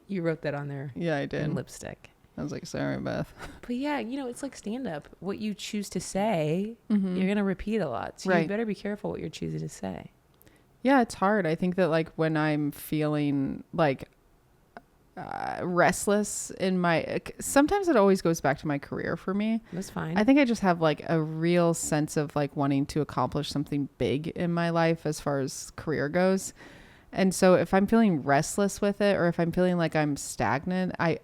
You wrote that on there. Yeah, I did. In lipstick. I was like, sorry, Beth. But yeah, you know, it's like stand up. What you choose to say, Mm-hmm. you're going to repeat a lot. So Right. you better be careful what you're choosing to say. Yeah, it's hard. I think that like when I'm feeling like restless in my, sometimes it always goes back to my career for me. That's fine. I think I just have like a real sense of like wanting to accomplish something big in my life as far as career goes. And so if I'm feeling restless with it, or if I'm feeling like I'm stagnant, I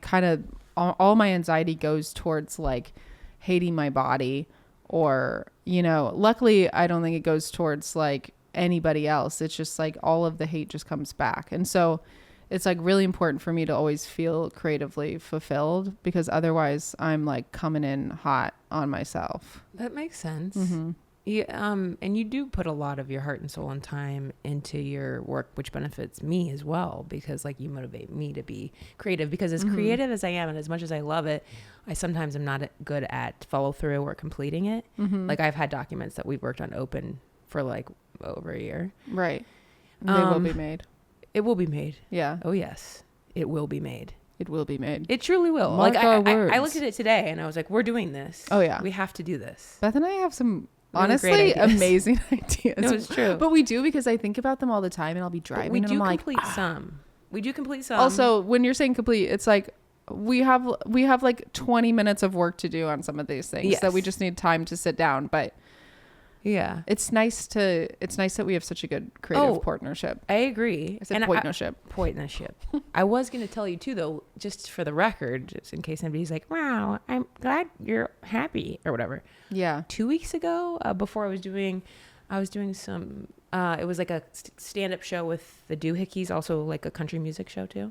kind of, all my anxiety goes towards like hating my body, or, you know, luckily I don't think it goes towards like anybody else. It's just like all of the hate just comes back. And so it's like really important for me to always feel creatively fulfilled, because otherwise I'm like coming in hot on myself. That makes sense. Mm-hmm. Yeah, and you do put a lot of your heart and soul and time into your work, which benefits me as well, because like you motivate me to be creative, because as creative as I am and as much as I love it, I sometimes am not good at follow through or completing it. Like I've had documents that we've worked on open for like over a year. Right. They will be made. It will be made. Yeah. Oh yes, it will be made. It will be made. It truly will. Mark like our I words. looked at it today and I was like, we're doing this. Oh yeah. We have to do this. Beth and I have some Really honestly great ideas. amazing ideas. No, it's true. But we do, because I think about them all the time, and I'll be driving We and do I'm like, complete some. We do complete some. also, when you're saying complete, it's like we have like 20 minutes of work to do on some of these things that we just need time to sit down. But yeah, it's nice that we have such a good creative partnership. I agree. I said partnership. Partnership. I was going to tell you too, though, just for the record, just in case anybody's like, wow, I'm glad you're happy or whatever. Yeah. 2 weeks ago, before I was doing some, it was like a stand-up show with the Doohickeys, also like a country music show too.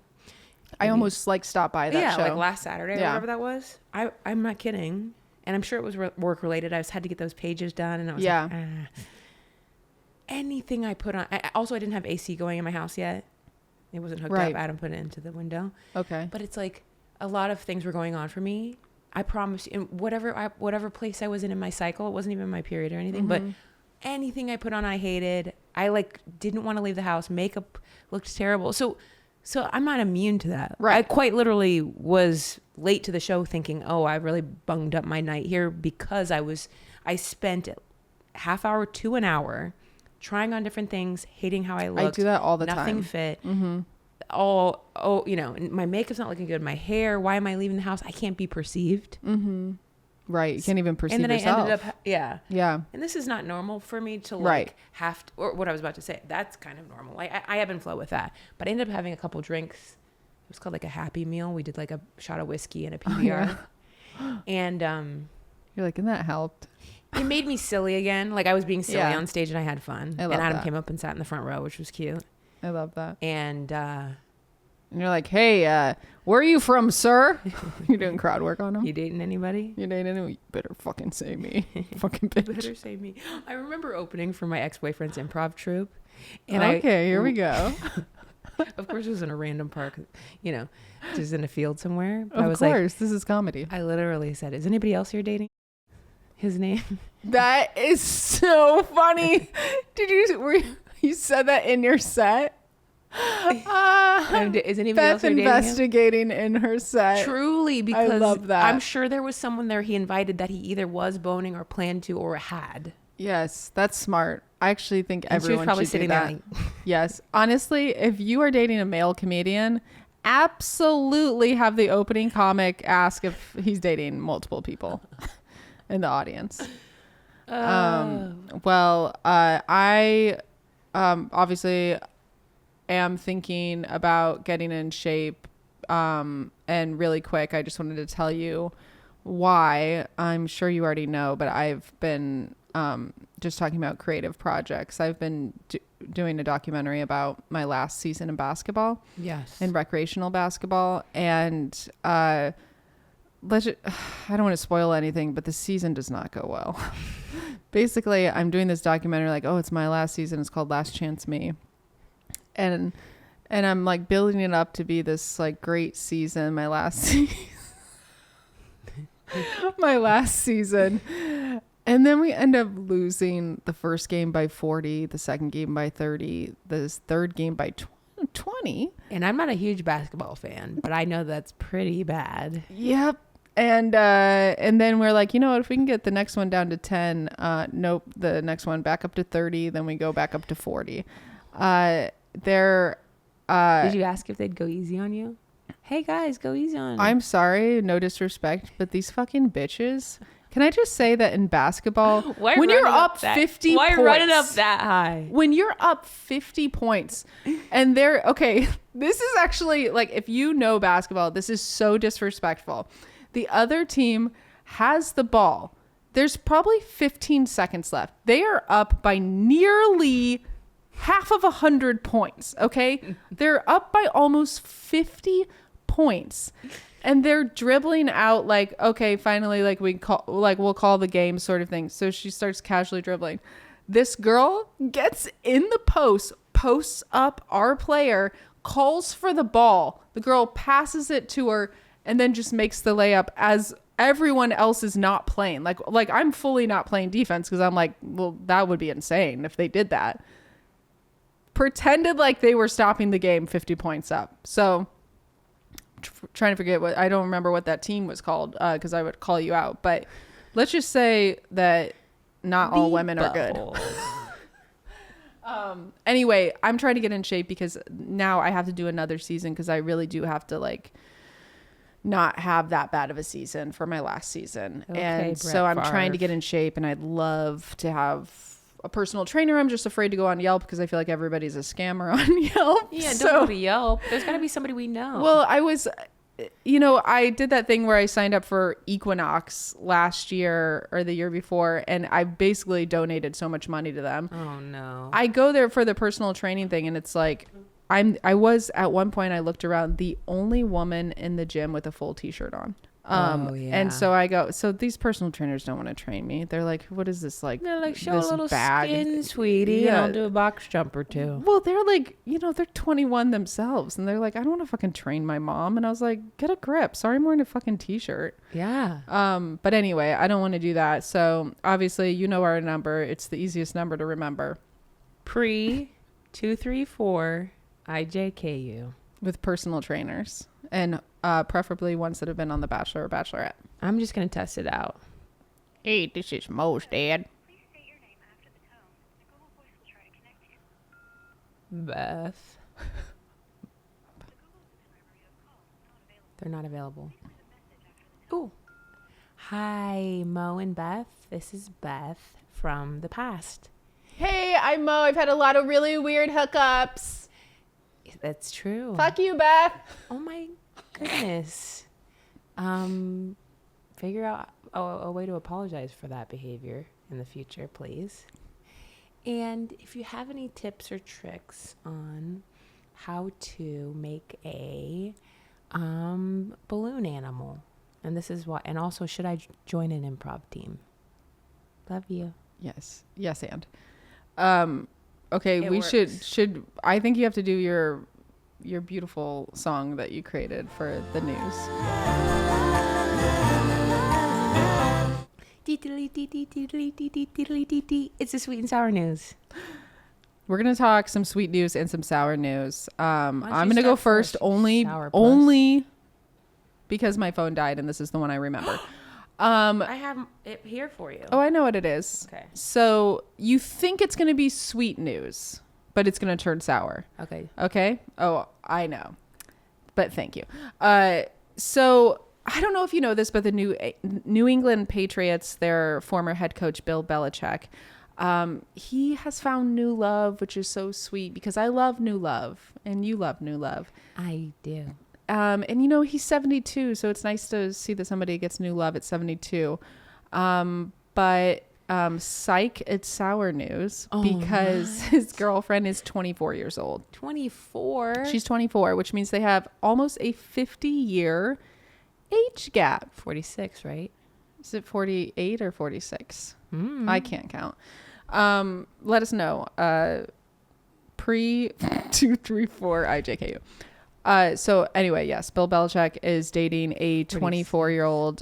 I almost like stopped by that show. Like last Saturday or whatever that was. I'm not kidding. And I'm sure it was work related. I had to get those pages done, and I was like, anything I put on. I didn't have AC going in my house yet. It wasn't hooked up. Adam put it into the window. Okay. But it's like a lot of things were going on for me. I promise you, in whatever place I was in my cycle, it wasn't even my period or anything, but anything I put on, I hated. I like didn't want to leave the house. Makeup looked terrible. So I'm not immune to that. Right. I quite literally was late to the show thinking, oh, I really bunged up my night here, because I spent half hour to an hour trying on different things, hating how I looked. I do that all the Nothing time. fit. Mm-hmm. My makeup's not looking good. My hair, why am I leaving the house? I can't be perceived. Mm-hmm. Right. You can't even perceive and then yourself. I ended up, Yeah. And this is not normal for me to like have to, or what I was about to say, that's kind of normal. I ebb and flow with that. But I ended up having a couple drinks. It was called like a happy meal. We did like a shot of whiskey and a PBR. And You're like, and that helped. it made me silly again. Like I was being silly on stage and I had fun. I love and Adam that. came up and sat in the front row, which was cute. I love that. And you're like, hey, where are you from, sir? You're doing crowd work on him. you dating anybody? You dating anyone? You better fucking say me. Fucking bitch. Better say me. I remember opening for my ex-boyfriend's improv troupe. And here we go. Of course, it was in a random park, just in a field somewhere. But Of I was course, this is comedy. I literally said, is anybody else here dating? His name? That is so funny. You said that in your set? Is anybody Beth else here dating him? investigating in her set. Truly, because I love that. I'm sure there was someone there he invited that he either was boning or planned to or had. Yes, that's smart. I actually think And she was everyone probably should do sitting there that. like, Yes. Honestly, if you are dating a male comedian, absolutely have the opening comic ask if he's dating multiple people in the audience. I obviously am thinking about getting in shape. And really quick, I just wanted to tell you why. I'm sure you already know, but I've been just talking about creative projects. I've been doing a documentary about my last season in basketball. yes. In recreational basketball. And I don't want to spoil anything, but the season does not go well. basically I'm doing this documentary like, oh, it's my last season. It's called Last Chance Me. And I'm like building it up to be this like great season, my last season. My last season. And then we end up losing the first game by 40, the second game by 30, the third game by 20. And I'm not a huge basketball fan, but I know that's pretty bad. Yep. And then we're like, you know what, if we can get the next one down to 10, nope, the next one back up to 30, then we go back up to 40. Did you ask if they'd go easy on you? Hey guys, go easy on. I'm sorry, no disrespect, but these fucking bitches. Can I just say that in basketball, when you're up 50 points, why running up that high? When you're up 50 points and they're okay, this is actually like, if you know basketball, this is so disrespectful. The other team has the ball. There's probably 15 seconds left. They are up by nearly half of 100 points. Okay. They're up by almost 50 points. And they're dribbling out like, okay, finally, like we'll call the game sort of thing. So she starts casually dribbling. This girl gets in the posts up our player, calls for the ball. The girl passes it to her and then just makes the layup as everyone else is not playing. Like I'm fully not playing defense because I'm like, well, that would be insane if they did that. Pretended like they were stopping the game 50 points up. So trying to forget I don't remember what that team was called because I would call you out. But let's just say that not all women are good. Anyway, I'm trying to get in shape because now I have to do another season because I really do have to like not have that bad of a season for my last season. Okay, and so I'm trying to get in shape and I'd love to have a personal trainer. I'm just afraid to go on Yelp because I feel like everybody's a scammer on Yelp. Yeah, don't go to Yelp. There's got to be somebody we know. Well, I did that thing where I signed up for Equinox last year or the year before, and I basically donated so much money to them. Oh, no. I go there for the personal training thing, and it's like, I was at one point, I looked around, the only woman in the gym with a full t-shirt on. Yeah. And so I go, so these personal trainers don't want to train me. They're like, what is this like? They're like, show a little bag? Skin, sweetie, yeah. And I'll do a box jump or two. Well, they're like, they're 21 themselves. And they're like, I don't want to fucking train my mom. And I was like, get a grip. Sorry, I'm wearing a fucking t-shirt. Yeah. But anyway, I don't want to do that. So obviously, our number. It's the easiest number to remember. Pre-234 IJKU. With personal trainers. And preferably ones that have been on The Bachelor or Bachelorette. I'm just going to test it out. Hey, this is Mo's dad. Please state your name after the tone. The Google Voice will try to connect you. Beth. They're not available. Ooh. Hi, Mo and Beth. This is Beth from the past. Hey, I'm Mo. I've had a lot of really weird hookups. That's true. Fuck you, Beth. Oh my goodness. Figure out a way to apologize for that behavior in the future, please. And if you have any tips or tricks on how to make a balloon animal, and this is why, and also should I join an improv team? Love you. Yes, and okay, It we works. should I think you have to do your beautiful song that you created for the news. It's the sweet and sour news. We're gonna talk some sweet news and some sour news. I'm you gonna go start first, first? only Sourpuss. because my phone died and this is the one I remember. I have it here for you. Oh, I know what it is. Okay. So you think it's gonna be sweet news, but it's gonna turn sour. Okay. Okay. Oh, I know. But thank you. So I don't know if you know this, but the New England Patriots, their former head coach, Bill Belichick, he has found new love, which is so sweet because I love new love and you love new love. I do. And he's 72, so it's nice to see that somebody gets new love at 72. But psych, it's sour news because his girlfriend is 24 years old. 24? She's 24, which means they have almost a 50-year age gap. 46, right? Is it 48 or 46? I can't count. Let us know. Pre 234 IJKU. So anyway, yes, Bill Belichick is dating a 24-year-old,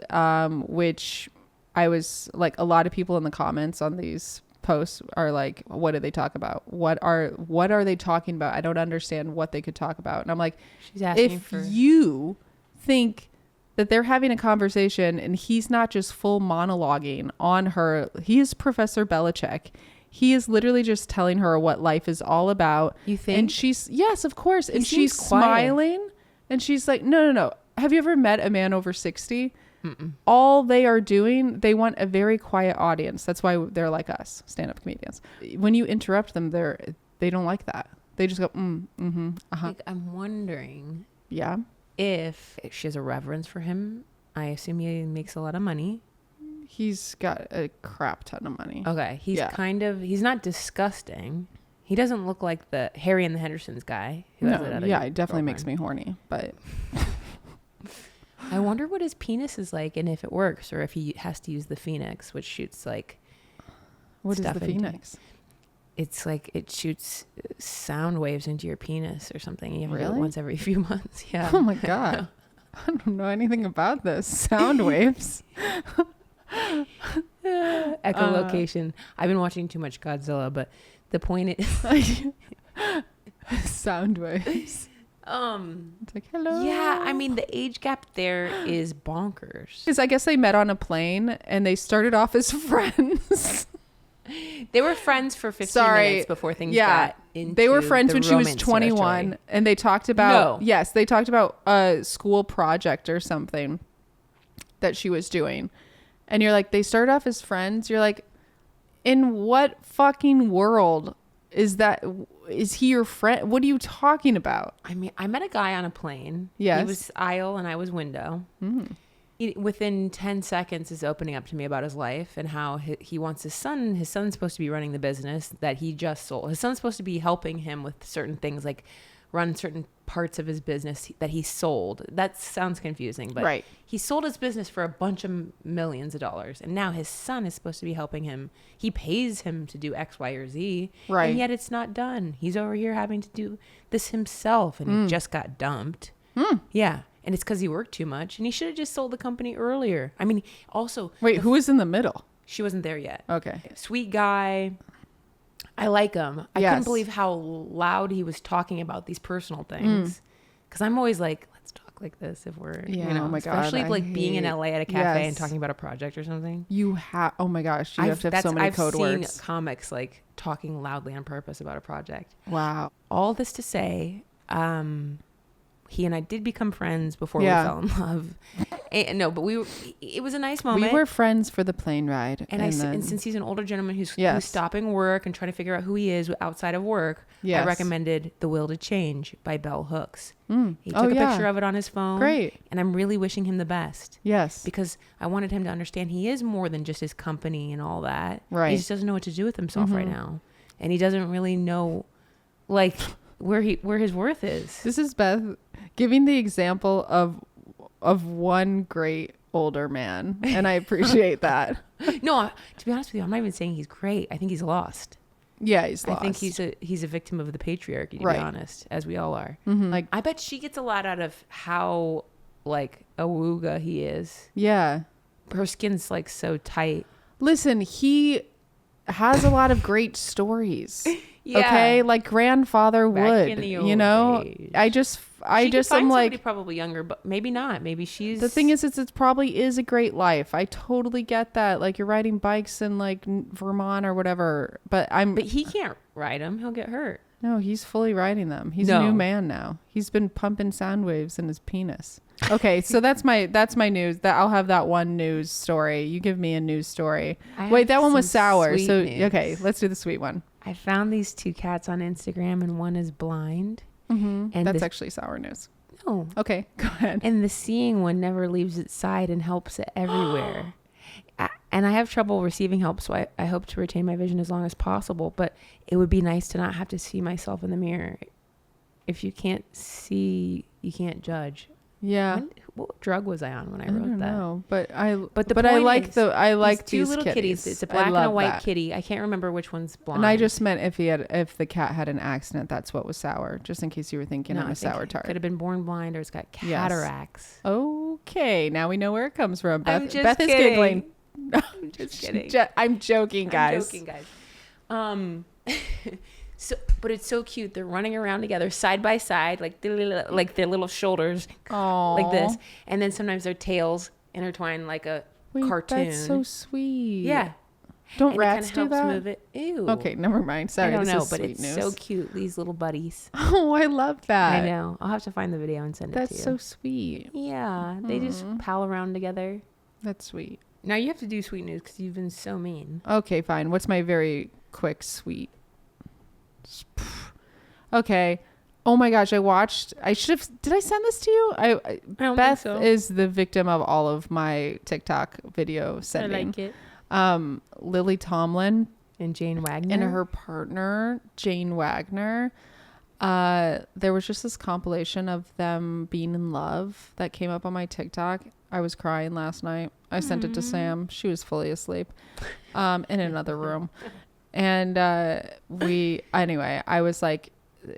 which I was like, a lot of people in the comments on these posts are like, what do they talk about? What are they talking about? I don't understand what they could talk about. And I'm like, she's asking if you think that they're having a conversation and he's not just full monologuing on her, he is Professor Belichick. He is literally just telling her what life is all about. You think? And she's, yes, of course. And she's smiling and she's like, no. Have you ever met a man over 60? Mm-mm. All they are doing, they want a very quiet audience. That's why they're like us, stand-up comedians. When you interrupt them, they don't like that. They just go, Like, I'm wondering, yeah, if she has a reverence for him. I assume he makes a lot of money. He's got a crap ton of money. Okay, he's not disgusting. He doesn't look like the Harry and the Hendersons guy. It definitely makes me horny, but. I wonder what his penis is like and if it works or if he has to use the Phoenix, which shoots like... What is the Phoenix? It's like it shoots sound waves into your penis or something. You have to do it Really? once every few months. Yeah. Oh my God. I don't know anything about this. Sound waves. Echolocation. I've been watching too much Godzilla, but the point is... Sound waves. It's like, hello. Yeah, I mean the age gap there is bonkers. Because I guess they met on a plane and they started off as friends. They were friends for 15 minutes before things got into they were friends the when she was romance 21 territory. and they talked about they talked about a school project or something that she was doing. And you're like, they started off as friends. You're like, in what fucking world is that? Is he your friend? What are you talking about? I mean, I met a guy on a plane. Yes. He was aisle and I was window. Within 10 seconds is opening up to me about his life and how he wants his son. His son's supposed to be running the business that he just sold. His son's supposed to be helping him with certain things, like run certain parts of his business that he sold. That sounds confusing, but he sold his business for a bunch of millions of dollars. And now his son is supposed to be helping him. He pays him to do X, Y, or Z. Right. And yet it's not done. He's over here having to do this himself and he just got dumped. Yeah. And it's because he worked too much and he should have just sold the company earlier. I mean, also... Wait, who was in the middle? She wasn't there yet. Okay. Sweet guy. I like him. I couldn't believe how loud he was talking about these personal things. Because I'm always like, let's talk like this if we're, oh my God, especially like being in LA at a cafe and talking about a project or something. You have, oh my gosh, you have to have so many code words. I've seen comics like talking loudly on purpose about a project. Wow. All this to say, he and I did become friends before we fell in love. No, but it was a nice moment. We were friends for the plane ride. And since he's an older gentleman who's stopping work and trying to figure out who he is outside of work, I recommended The Will to Change by Bell Hooks. He took a picture of it on his phone. Great. And I'm really wishing him the best. Yes. Because I wanted him to understand he is more than just his company and all that. Right. He just doesn't know what to do with himself right now. And he doesn't really know, like, where his worth is. This is Beth giving the example of one great older man, and I appreciate that. No, to be honest with you, I'm not even saying he's great. I think he's lost. Yeah, he's lost. I think he's a victim of the patriarchy, to be honest, as we all are. Like, I bet she gets a lot out of how like awooga he is. Yeah, her skin's like so tight. Listen, he has a lot of great stories. Okay, like grandfather would, you know. Age. I just am like, probably younger, but maybe not. Maybe she's. The thing is, it probably is a great life. I totally get that. Like, you're riding bikes in like Vermont or whatever, but he can't ride them. He'll get hurt. No, he's fully riding them. He's a new man now. He's been pumping sound waves in his penis. Okay, so that's my news. That I'll have that one news story. You give me a news story. Wait, that one was sour. So news. Okay, let's do the sweet one. I found these two cats on Instagram, and one is blind. And that's actually sour news. No. Okay, go ahead. And the seeing one never leaves its side and helps it everywhere. And I have trouble receiving help, so I hope to retain my vision as long as possible. But it would be nice to not have to see myself in the mirror. If you can't see, you can't judge. Yeah. what drug was I on when I wrote don't that? know, but I point like is, I like two these little kitties. It's a black and a white kitty. I can't remember which one's blonde. And I just meant if the cat had an accident, that's what was sour. Just in case you were thinking I'm a sour tart. Could have been born blind or it's got cataracts. Yes. Okay, now we know where it comes from. Beth Is giggling. I'm just kidding. I'm joking, guys. So, but it's so cute. They're running around together, side by side, like their little shoulders, like this, and then sometimes their tails intertwine like a cartoon. That's so sweet. Yeah. Don't rats do that? Move it. Ew. Okay, never mind. Sorry, I don't know, is but sweet it's news. so cute. These little buddies. Oh, I love that. I know. I'll have to find the video and send it to you. That's so sweet. Yeah, they just pal around together. That's sweet. Now you have to do sweet news because you've been so mean. Okay, fine. What's my very quick sweet? Okay. Oh my gosh, I should have, did I send this to you? I don't Beth think so. is the victim of all of my TikTok video sending. I like it. Lily Tomlin And Jane Wagner. and her partner, Jane Wagner. There was just this compilation of them being in love that came up on my TikTok. I was crying last night. I sent it to Sam. She was fully asleep in another room. And anyway, I was like,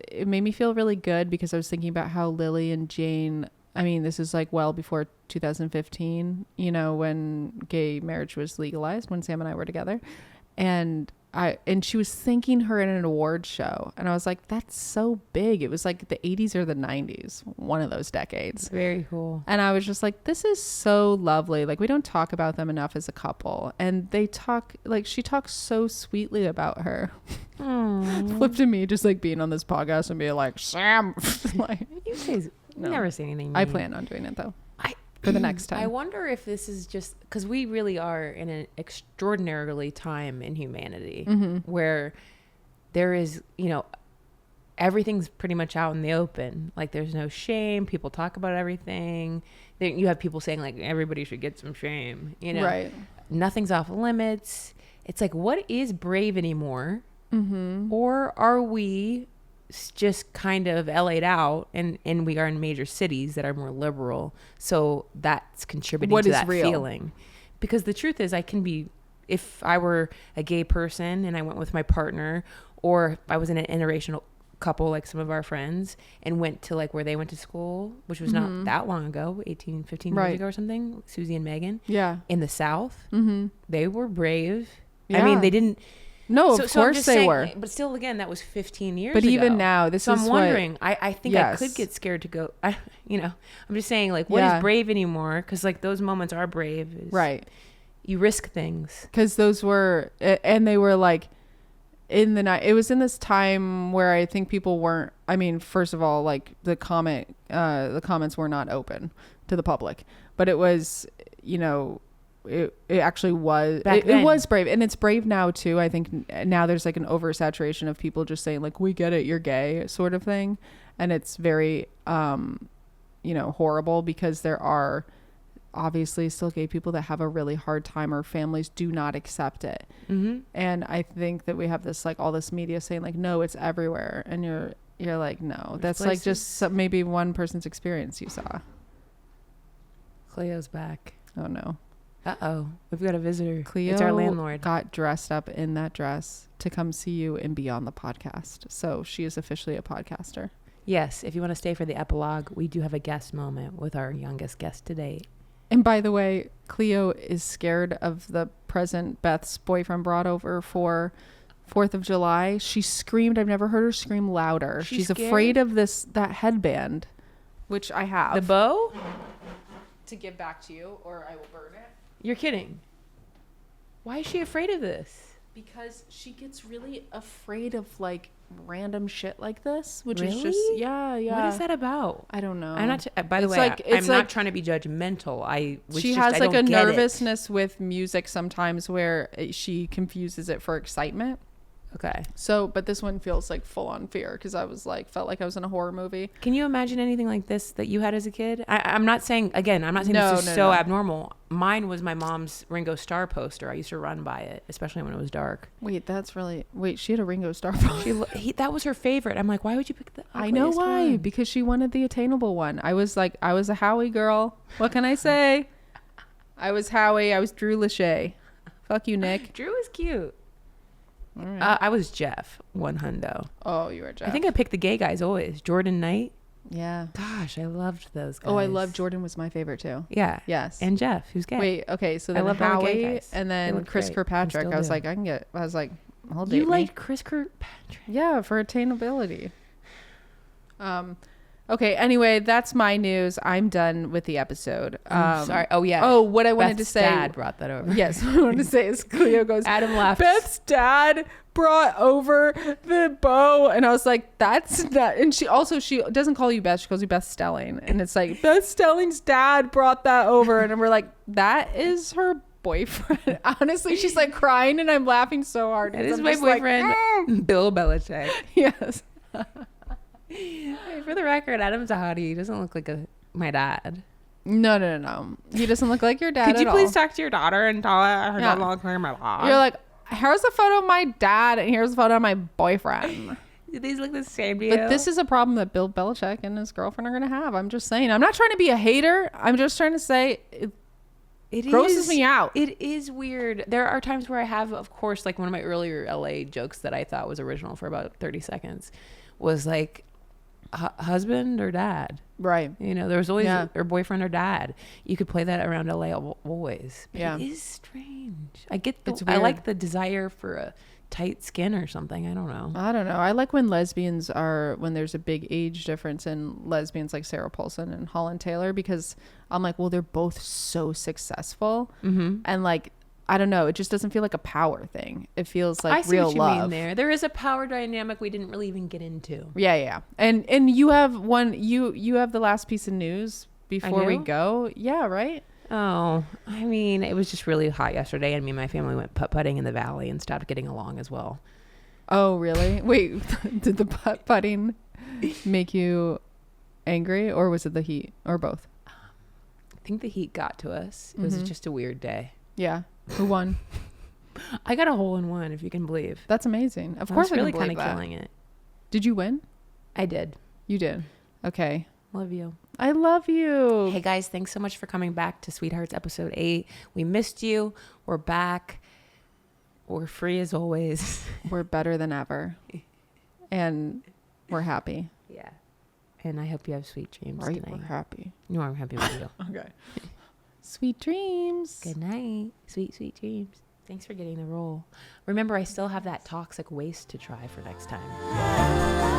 it made me feel really good because I was thinking about how Lily and Jane, I mean, this is like well before 2015, you know, when gay marriage was legalized, when Sam and I were together. And she was thanking her in an award show. And I was like, that's so big. It was like the 80s or the 90s, one of those decades. Very cool. And I was just like, this is so lovely. Like, we don't talk about them enough as a couple. And they talk, like, she talks so sweetly about her. Flip to me just like being on this podcast and being like, Sam. Like, You never say anything mean. I plan on doing it though. For the next time. I wonder if this is just because we really are in an extraordinarily time in humanity where there is, you know, everything's pretty much out in the open. Like there's no shame. People talk about everything. You have people saying like everybody should get some shame, you know, Right. Nothing's off limits. It's like, what is brave anymore? Or are we just kind of LA'd out and we are in major cities that are more liberal, so that's contributing to that feeling? Because the truth is, I can be, if I were a gay person and I went with my partner, or if I was in an interracial couple like some of our friends and went to like where they went to school, which was not that long ago, 15 years ago or something, Susie and Megan, in the South, they were brave. I mean, they didn't. No, of course they were. But still, again, that was 15 years ago. But even now, I'm wondering, I think I could get scared to go, you know, I'm just saying, like, what is brave anymore? Because, like, those moments are brave. Right. You risk things. Because those were, and they were, like, in the night. It was in this time where I think people weren't, I mean, first of all, like, the comments were not open to the public. But it was, you know, it actually was it was brave, and it's brave now too. I think now there's like an oversaturation of people just saying like, we get it, you're gay, sort of thing, and it's very you know, horrible because there are obviously still gay people that have a really hard time, or families do not accept it. And I think that we have this like all this media saying like, no, it's everywhere, and you're like, no, that's like just maybe one person's experience you saw. Cleo's back. Oh no. Uh-oh, we've got a visitor. Cleo it's our landlord. Got dressed up in that dress to come see you and be on the podcast. So she is officially a podcaster. Yes, if you want to stay for the epilogue, we do have a guest moment with our youngest guest today. And by the way, Cleo is scared of the present Beth's boyfriend brought over for 4th of July. She screamed. I've never heard her scream louder. She's afraid of that headband, which I have. The bow? To give back to you, or I will burn it. You're kidding. Why is she afraid of this? Because she gets really afraid of like random shit like this, which really? is just yeah. What is that about? I don't know. I'm not. By the way, I'm not trying to be judgmental. She has like a nervousness with music sometimes where she confuses it for excitement. Okay. So, but this one feels like full on fear because I was like, felt like I was in a horror movie. Can you imagine anything like this that you had as a kid? I'm not saying, again, I'm not saying No, this is no, so no. abnormal. Mine was my mom's Ringo Starr poster. I used to run by it, especially when it was dark. Wait, she had a Ringo Starr poster. That was her favorite. I'm like, why would you pick the I know why. one? Because she wanted the attainable one. I was a Howie girl. What can I say? I was Howie. I was Drew Lachey. Fuck you, Nick. Drew was cute. All right. I was Jeff, one hundo. Oh, you were Jeff. I think I picked the gay guys always. Jordan Knight. Yeah. Gosh, I loved those guys. Oh, I love Jordan was my favorite too. Yeah. Yes. And Jeff, who's gay. Wait, okay, so then love all the gay Howie guys. and They then look Chris great. Kirkpatrick. And I was still like, I'll date You me. liked Chris Kirkpatrick? Yeah, for attainability. Okay, anyway, that's my news. I'm done with the episode. I'm sorry. Oh, yeah. Oh, what I wanted Beth's to say. dad brought that over. Yes, what I wanted to say is Cleo goes, Adam laughed. Beth's dad brought over the bow. And I was like, that's that. And she doesn't call you Beth. She calls you Beth Stelling. And it's like, Beth Stelling's dad brought that over. And we're like, that is her boyfriend. Honestly, she's like crying and I'm laughing so hard. It is I'm my just like, boyfriend, Bill Belichick. Yes. Hey, for the record, Adam's a hottie. He doesn't look like my dad. No. He doesn't look like your dad Could you at please all. talk to your daughter and tell her Yeah. not to look like my dad? You're like, here's a photo of my dad and here's a photo of my boyfriend. Do these look the same to you? But this is a problem that Bill Belichick and his girlfriend are going to have. I'm just saying. I'm not trying to be a hater. I'm just trying to say it grosses me out. It is weird. There are times where I have, of course, like one of my earlier LA jokes that I thought was original for about 30 seconds was like, husband or dad, Right. you know, there was always or boyfriend or dad. You could play that around LA always. But Yeah. it is strange. I get It's I weird. like the desire for a tight skin or something. I don't know. I don't know. I like when when there's a big age difference in lesbians like Sarah Paulson and Holland Taylor, because I'm like, well, they're both so successful. Mm-hmm. And like, I don't know. It just doesn't feel like a power thing. It feels like I see real what you love. mean there is a power dynamic we didn't really even get into. Yeah. And you have you have the last piece of news before we do? go. Yeah, right? Oh, I mean, it was just really hot yesterday, and me and my family went putt-putting in the valley and stopped getting along as well. Oh, really? Wait, did the putting make you angry, or was it the heat, or both? I think the heat got to us. It was just a weird day. Yeah. Who won? I got a hole in one, if you can believe. That's amazing. Of I course, was really kind kind of killing it. Did you win? I did. You did. Okay. Love you. I love you. Hey guys, thanks so much for coming back to Sweethearts episode 8. We missed you. We're back. We're free as always. We're better than ever, and we're happy. Yeah. And I hope you have sweet dreams Right? tonight. We're happy. No, I'm happy with you. Okay. Sweet dreams. Good night. Sweet, sweet dreams. Thanks for getting the role. Remember, I still have that toxic waste to try for next time.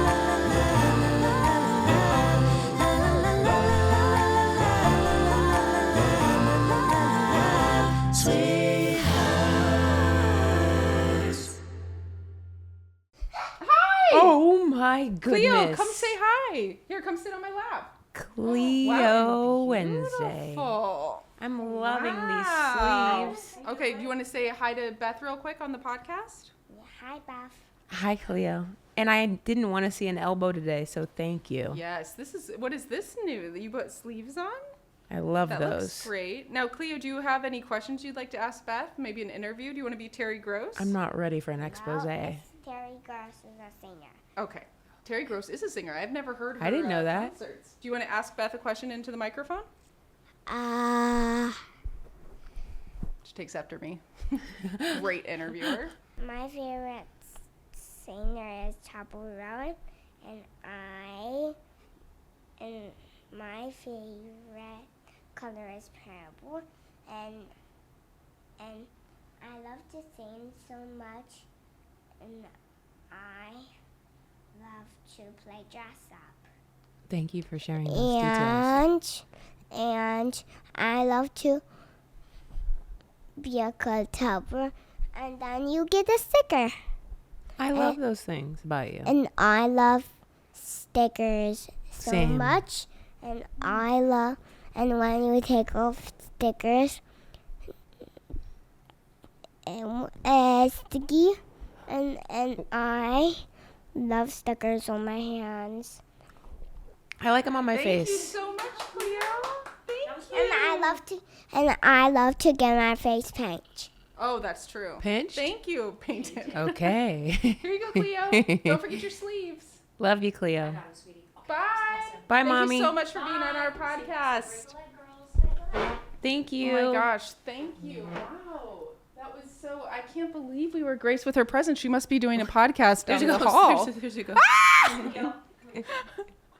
Hi. Oh my goodness. Cleo, come say hi. Here, come sit on my lap. Cleo Wow, Wednesday. beautiful. I'm loving Wow. these sleeves. Okay, do you want to say hi to Beth real quick on the podcast? Hi, Beth. Hi, Cleo. And I didn't want to see an elbow today, so thank you. Yes. What is this new that you put sleeves on? I love That those. looks great. Now, Cleo, do you have any questions you'd like to ask Beth? Maybe an interview? Do you want to be Terry Gross? I'm not ready for an expose. Terry Gross is a singer. Okay. Terry Gross is a singer. I've never heard her I didn't know that. concerts. Do you want to ask Beth a question into the microphone? She takes after me. Great interviewer. My favorite singer is Chapel Rowan, and my favorite color is purple, and I love to sing so much, and I love to play dress up. Thank you for sharing those details. And I love to be a club topper, and then you get a sticker. I love those things about you. And I love stickers so Same. much. And and when you take off stickers, sticky, And I love stickers on my hands. I like them on my face. Thank you so much, Cleo. Thank you. And I love to get my face paint. Oh, that's true. Pinched? Thank you, painted. Okay. Here you go, Cleo. Don't forget your sleeves. Love you, Cleo. Bye. Bye, Thank Mommy. you so much for being on our podcast. Thank you. Oh my gosh, thank you. Wow. That was so, I can't believe we were graced with her presence. She must be doing a podcast down the hall. There you go.